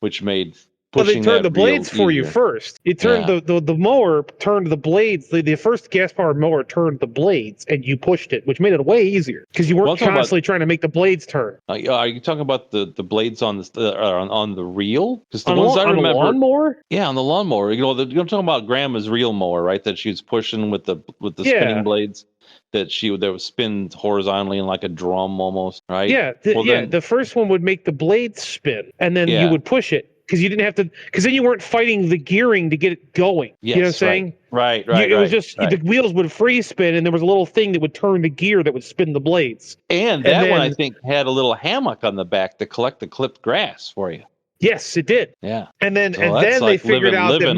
Speaker 2: which made pushing.
Speaker 1: Well, they turned the blades for you first. It turned the mower turned the blades. The first gas powered mower turned the blades, and you pushed it, which made it way easier because you weren't constantly trying to make the blades turn.
Speaker 2: Are you talking about the blades on the reel? Because the ones I remember,
Speaker 1: on the lawnmower.
Speaker 2: Yeah, on the lawnmower. You're talking about Grandma's reel mower, right? That she was pushing with the spinning blades. That would spin horizontally in like a drum almost, right?
Speaker 1: Yeah, the first one would make the blades spin, and then you would push it. Because you didn't have to, because then you weren't fighting the gearing to get it going.
Speaker 2: Yes,
Speaker 1: you know what I'm saying?
Speaker 2: Right.
Speaker 1: It was just the wheels would free spin, and there was a little thing that would turn the gear that would spin the blades.
Speaker 2: And that one, I think, had a little hammock on the back to collect the clipped grass for you.
Speaker 1: Yes, it did.
Speaker 2: Yeah.
Speaker 1: And then they figured out that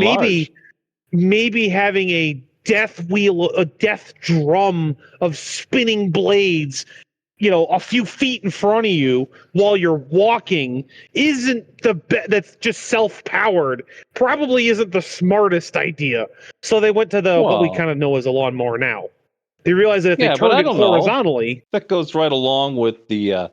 Speaker 1: maybe having a death drum of spinning blades, a few feet in front of you while you're walking isn't that's just self-powered. Probably isn't the smartest idea. So they went to what we kind of know as a lawnmower now. They realized that if they turned it horizontally,
Speaker 2: that goes right along with the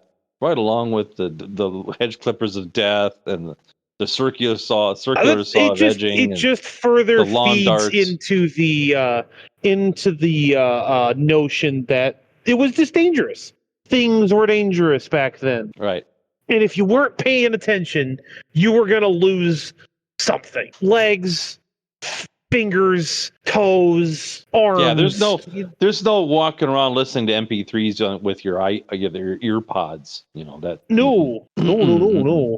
Speaker 2: hedge clippers of death and the circular saw of edging.
Speaker 1: It just further feeds into the notion that it was just dangerous. Things were dangerous back then.
Speaker 2: Right.
Speaker 1: And if you weren't paying attention, you were going to lose something. Legs, fingers, toes, arms.
Speaker 2: Yeah, there's no walking around listening to MP3s with your ear pods. That. No. No,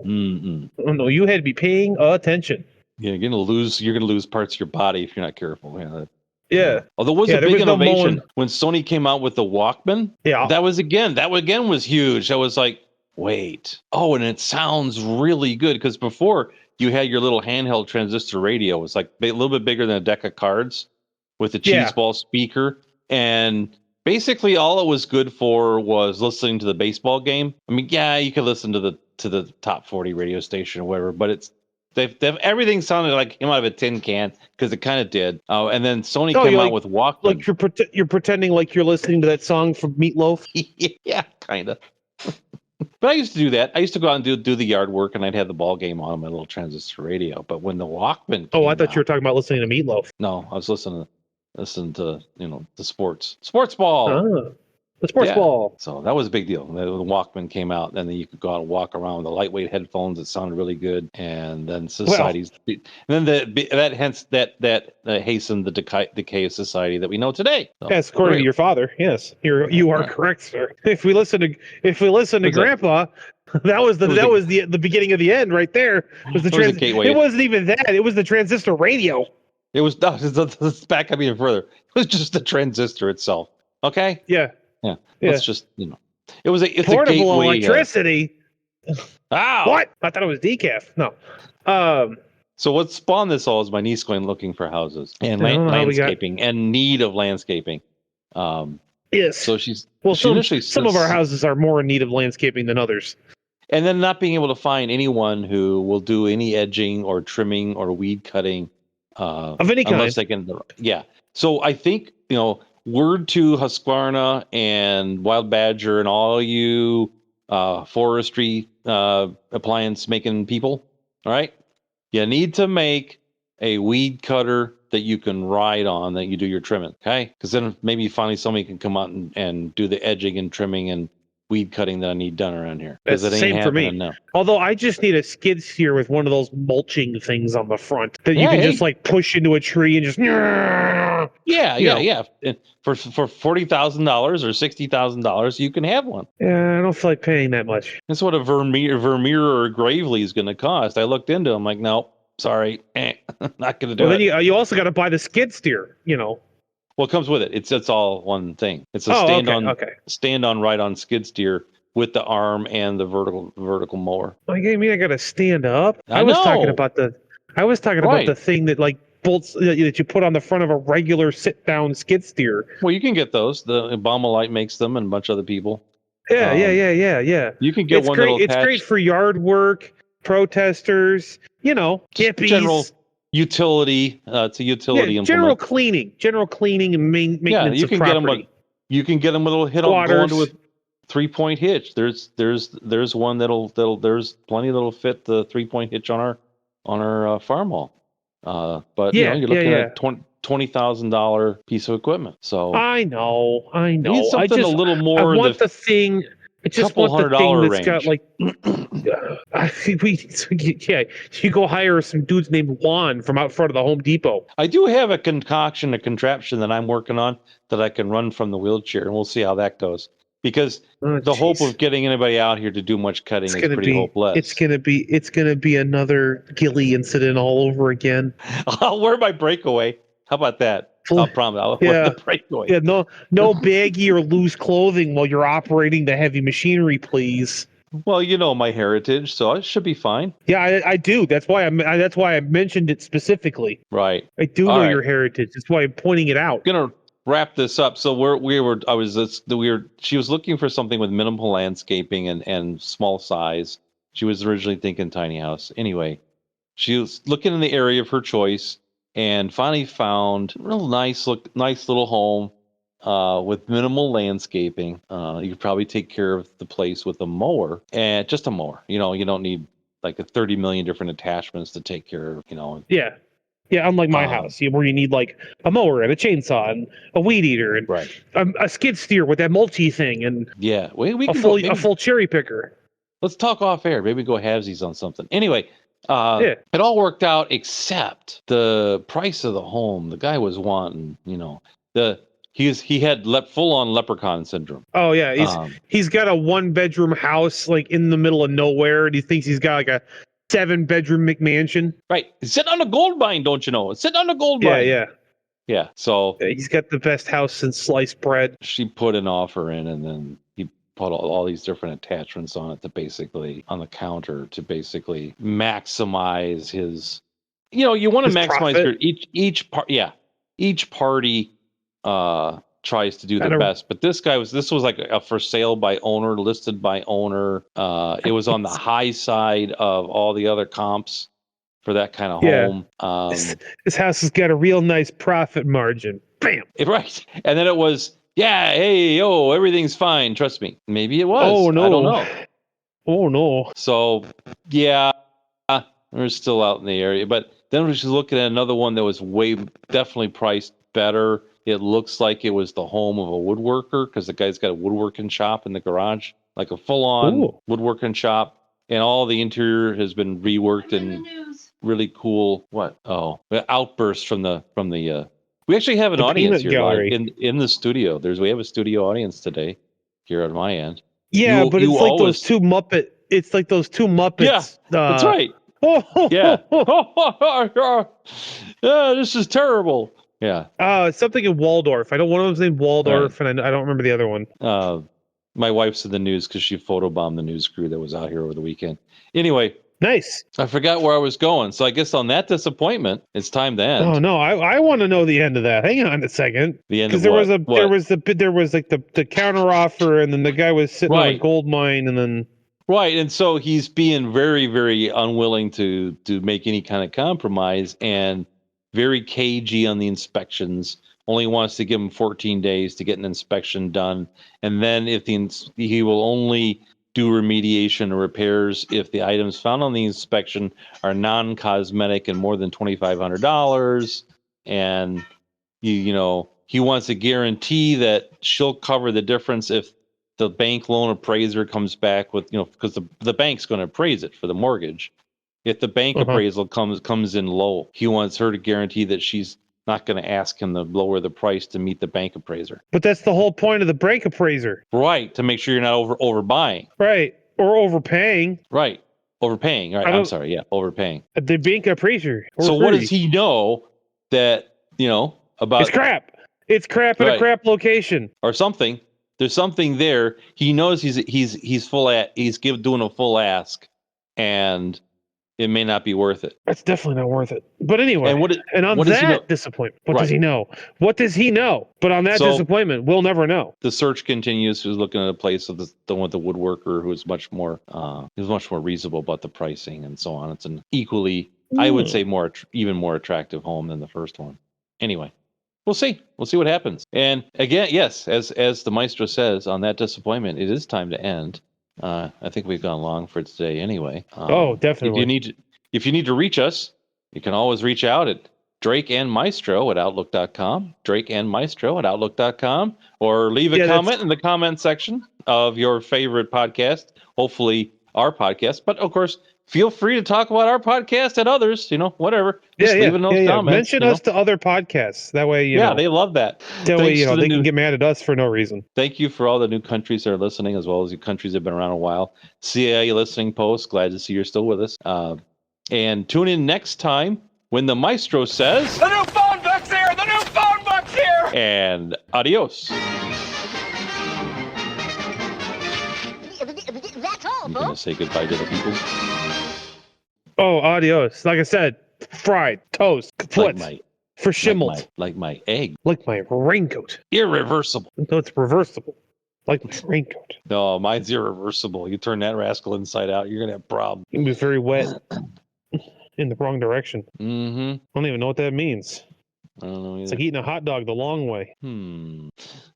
Speaker 2: you had to be paying attention. Yeah, you're gonna lose parts of your body if you're not careful.
Speaker 1: Yeah.
Speaker 2: Although there was a big innovation when Sony came out with the Walkman.
Speaker 1: Yeah.
Speaker 2: That was again was huge. That was like, wait. Oh, and it sounds really good because before you had your little handheld transistor radio. It was like a little bit bigger than a deck of cards with a cheese ball speaker. And basically all it was good for was listening to the baseball game. I mean, yeah, you could listen to the top 40 radio station or whatever, but they've everything sounded like it came out of a tin can because it kind of did. And then Sony came out with Walkman.
Speaker 1: Like you're pretending like you're listening to that song from Meatloaf.
Speaker 2: Yeah, kind of. But I used to do that. I used to go out and do the yard work, and I'd have the ball game on my little transistor radio. But when the Walkman
Speaker 1: I thought you were talking about listening to Meatloaf.
Speaker 2: No, I was listening to the sports ball.
Speaker 1: Oh, the sports ball.
Speaker 2: So that was a big deal. The Walkman came out, and then you could go out and walk around with the lightweight headphones that sounded really good. And then societies, and then that hastened the decay of society that we know today. So,
Speaker 1: yes, according to your father. Yes, you are correct, sir. If we listen to Grandpa, that was the beginning of the end right there. It wasn't even that. It was the transistor radio.
Speaker 2: It was let's back up even further. It was just the transistor itself. Okay.
Speaker 1: Yeah.
Speaker 2: Let's just it's
Speaker 1: portable
Speaker 2: a gateway,
Speaker 1: electricity.
Speaker 2: Ow!
Speaker 1: What? I thought it was decaf. No.
Speaker 2: So what spawned this all is my niece going looking for houses and landscaping and need of landscaping.
Speaker 1: Yes.
Speaker 2: So she's
Speaker 1: some of our houses are more in need of landscaping than others.
Speaker 2: And then not being able to find anyone who will do any edging or trimming or weed cutting
Speaker 1: of any kind.
Speaker 2: Unless they can, yeah. So I think word to Husqvarna and Wild Badger and all you forestry appliance making people, all right? You need to make a weed cutter that you can ride on that you do your trimming, okay? Because then maybe finally somebody can come out and do the edging and trimming and weed cutting that I need done around here.
Speaker 1: That's the same for me.
Speaker 2: Now.
Speaker 1: Although I just need a skid steer with one of those mulching things on the front that you can just like push into a tree and just.
Speaker 2: Yeah. And for $40,000 or $60,000, you can have one.
Speaker 1: Yeah, I don't feel like paying that much.
Speaker 2: That's what a Vermeer or Gravely is going to cost. I looked into them, like, no, sorry, not going to do it.
Speaker 1: Then you also got to buy the skid steer.
Speaker 2: Well, it comes with it. It's all one thing. It's a stand on right on skid steer with the arm and the vertical mower.
Speaker 1: I got to stand up.
Speaker 2: I was
Speaker 1: talking about the thing that like bolts that you put on the front of a regular sit down skid steer.
Speaker 2: Well, you can get those. The Obama makes them, and a bunch of other people.
Speaker 1: Yeah.
Speaker 2: You can get one that'll attach.
Speaker 1: It's great for yard work, protesters. Hippies.
Speaker 2: General utility. It's a utility implement.
Speaker 1: General cleaning and maintenance of property.
Speaker 2: You can get them with a little hit on going to a 3-point hitch. There's one there's plenty that'll fit the 3-point hitch on our farm wall. But you're looking at $20,000 piece of equipment. So
Speaker 1: I know.
Speaker 2: You need something a little more.
Speaker 1: I want the thing. I just want the thing that's got like. You go hire some dudes named Juan from out front of the Home Depot.
Speaker 2: I do have a contraption that I'm working on that I can run from the wheelchair, and we'll see how that goes. Because the hope of getting anybody out here to do much cutting is pretty hopeless.
Speaker 1: It's gonna be another Gilly incident all over again.
Speaker 2: I'll wear my breakaway. How about that? I'll promise. I'll wear the breakaway.
Speaker 1: Yeah, no baggy or loose clothing while you're operating the heavy machinery, please.
Speaker 2: Well, my heritage, so it should be fine.
Speaker 1: Yeah, I do. That's why I mentioned it specifically.
Speaker 2: Right.
Speaker 1: I do know your heritage. That's why I'm pointing it out.
Speaker 2: Gonna wrap this up. So she was looking for something with minimal landscaping and small size. She was originally thinking tiny house. Anyway, she was looking in the area of her choice and finally found a real nice little home with minimal landscaping. You could probably take care of the place with a mower, and just a mower. You don't need like 30 million different attachments to take care of.
Speaker 1: Yeah. Unlike my house, where you need like a mower and a chainsaw and a weed eater and a skid steer with that multi thing and
Speaker 2: we can
Speaker 1: a full cherry picker.
Speaker 2: Let's talk off air. Maybe go halvesies on something. Anyway. It all worked out except the price of the home. The guy was wanting, he had full on leprechaun syndrome.
Speaker 1: Oh yeah, he's got a 1-bedroom house like in the middle of nowhere, and he thinks he's got like a 7-bedroom McMansion.
Speaker 2: Right, it's sitting on a gold mine, don't you know? It's sitting on a gold mine. Yeah. So
Speaker 1: he's got the best house since sliced bread.
Speaker 2: She put an offer in, and then he put all these different attachments on it to basically on the counter to basically maximize his. You know, you want to
Speaker 1: His
Speaker 2: maximize
Speaker 1: profit.
Speaker 2: your each part. Yeah, each party tries to do their
Speaker 1: Better-
Speaker 2: best, but this was like a for sale by owner, listed by owner. It was on the high side of all the other comps for that kind of
Speaker 1: Yeah.
Speaker 2: home.
Speaker 1: This house has got a real nice profit margin. Bam.
Speaker 2: Right. And then it was, yeah, hey, yo, everything's fine. Trust me. Maybe it was.
Speaker 1: Oh no.
Speaker 2: I don't know.
Speaker 1: Oh no.
Speaker 2: So, yeah, we're still out in the area. But then we're just looking at another one that was definitely priced better. It looks like it was the home of a woodworker because the guy's got a woodworking shop in the garage, like a full-on
Speaker 1: Ooh.
Speaker 2: woodworking shop. And all the interior has been reworked and really cool. What? Oh, outbursts from the. We actually have an
Speaker 1: The
Speaker 2: audience
Speaker 1: peanut
Speaker 2: here live
Speaker 1: gallery.
Speaker 2: in the studio. We have a studio audience today here on my end.
Speaker 1: Yeah,
Speaker 2: You-
Speaker 1: but
Speaker 2: you
Speaker 1: it's like
Speaker 2: always-
Speaker 1: those two Muppet. It's like those two Muppets.
Speaker 2: That's right. Yeah. Yeah, this is terrible. Yeah.
Speaker 1: It's something in Waldorf. I know one of them's named Waldorf, and I don't remember the other one.
Speaker 2: My wife's in the news because she photobombed the news crew that was out here over the weekend. Anyway,
Speaker 1: Nice.
Speaker 2: I forgot where I was going. So I guess on that disappointment, it's time to end.
Speaker 1: Oh no, I want to know the end of that. Hang on a second.
Speaker 2: The end
Speaker 1: Because
Speaker 2: of
Speaker 1: there was like the counter offer, and then the guy was sitting on a
Speaker 2: Right.
Speaker 1: gold mine, and then
Speaker 2: Right, and so he's being very, very unwilling to make any kind of compromise, and very cagey on the inspections. Only wants to give him 14 days to get an inspection done, and then he will only do remediation or repairs if the items found on the inspection are non-cosmetic and more than $2,500, and he wants a guarantee that she'll cover the difference if the bank loan appraiser comes back with, because the bank's going to appraise it for the mortgage. If the bank appraisal comes in low, he wants her to guarantee that she's not going to ask him to lower the price to meet the bank appraiser.
Speaker 1: but that's the whole point of the bank appraiser,
Speaker 2: Right, to make sure you're not overbuying.
Speaker 1: right? Or overpaying.
Speaker 2: Right, overpaying. Right, I'm sorry, yeah, overpaying.
Speaker 1: The bank appraiser.
Speaker 2: So what does he know that about?
Speaker 1: It's crap. It's crap in a
Speaker 2: Right.
Speaker 1: crap location.
Speaker 2: Or something? There's something there. He knows he's doing a full ask, and it may not be worth it.
Speaker 1: That's definitely not worth it. But anyway,
Speaker 2: And
Speaker 1: on
Speaker 2: what does he know?
Speaker 1: that disappointment, what
Speaker 2: Right.
Speaker 1: does he know? What does he know? But on that
Speaker 2: So-
Speaker 1: disappointment, we'll never know.
Speaker 2: The search continues. He's looking at a place of the one with the woodworker who is much more reasonable about the pricing and so on. It's an equally, I would say, even more attractive home than the first one. Anyway, we'll see. We'll see what happens. And again, yes, as the Maestro says, on that disappointment, it is time to end. I think we've gone long for today anyway.
Speaker 1: Definitely.
Speaker 2: If you need to reach us, you can always reach out at DrakeAndMaestro@outlook.com, DrakeAndMaestro@outlook.com, or leave a comment in the comment section of your favorite podcast. Hopefully our podcast, but of course, feel free to talk about our podcast and others. Whatever. Just leave in those comments.
Speaker 1: Mention us to other podcasts. That way,
Speaker 2: they love that.
Speaker 1: That way,
Speaker 2: Thanks to the
Speaker 1: they can get mad at us for no reason.
Speaker 2: Thank you for all the new countries that are listening, as well as the countries that have been around a while. CIA listening post. Glad to see you're still with us. And tune in next time when the Maestro says,
Speaker 7: The new phone book's here! The new phone book's here!
Speaker 2: And adios.
Speaker 8: That's all,
Speaker 2: I'm going to say goodbye to the people.
Speaker 1: Oh, adios. Like I said, fried, toast, flits, for shimmeled.
Speaker 2: Like my egg.
Speaker 1: Like my raincoat.
Speaker 2: Irreversible.
Speaker 1: No, it's reversible. Like my raincoat.
Speaker 2: No, mine's irreversible. You turn that rascal inside out, you're going to have problems.
Speaker 1: It was very wet in the wrong direction.
Speaker 2: Mm-hmm.
Speaker 1: I don't even know what that means.
Speaker 2: I don't know either.
Speaker 1: It's like eating a hot dog the long way.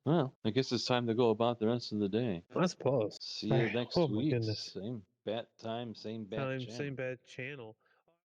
Speaker 2: Well, I guess it's time to go about the rest of the day.
Speaker 1: I suppose.
Speaker 2: See you next
Speaker 1: Oh, my
Speaker 2: week.
Speaker 1: goodness.
Speaker 2: Same bat time, same bat channel.
Speaker 1: Same bad channel.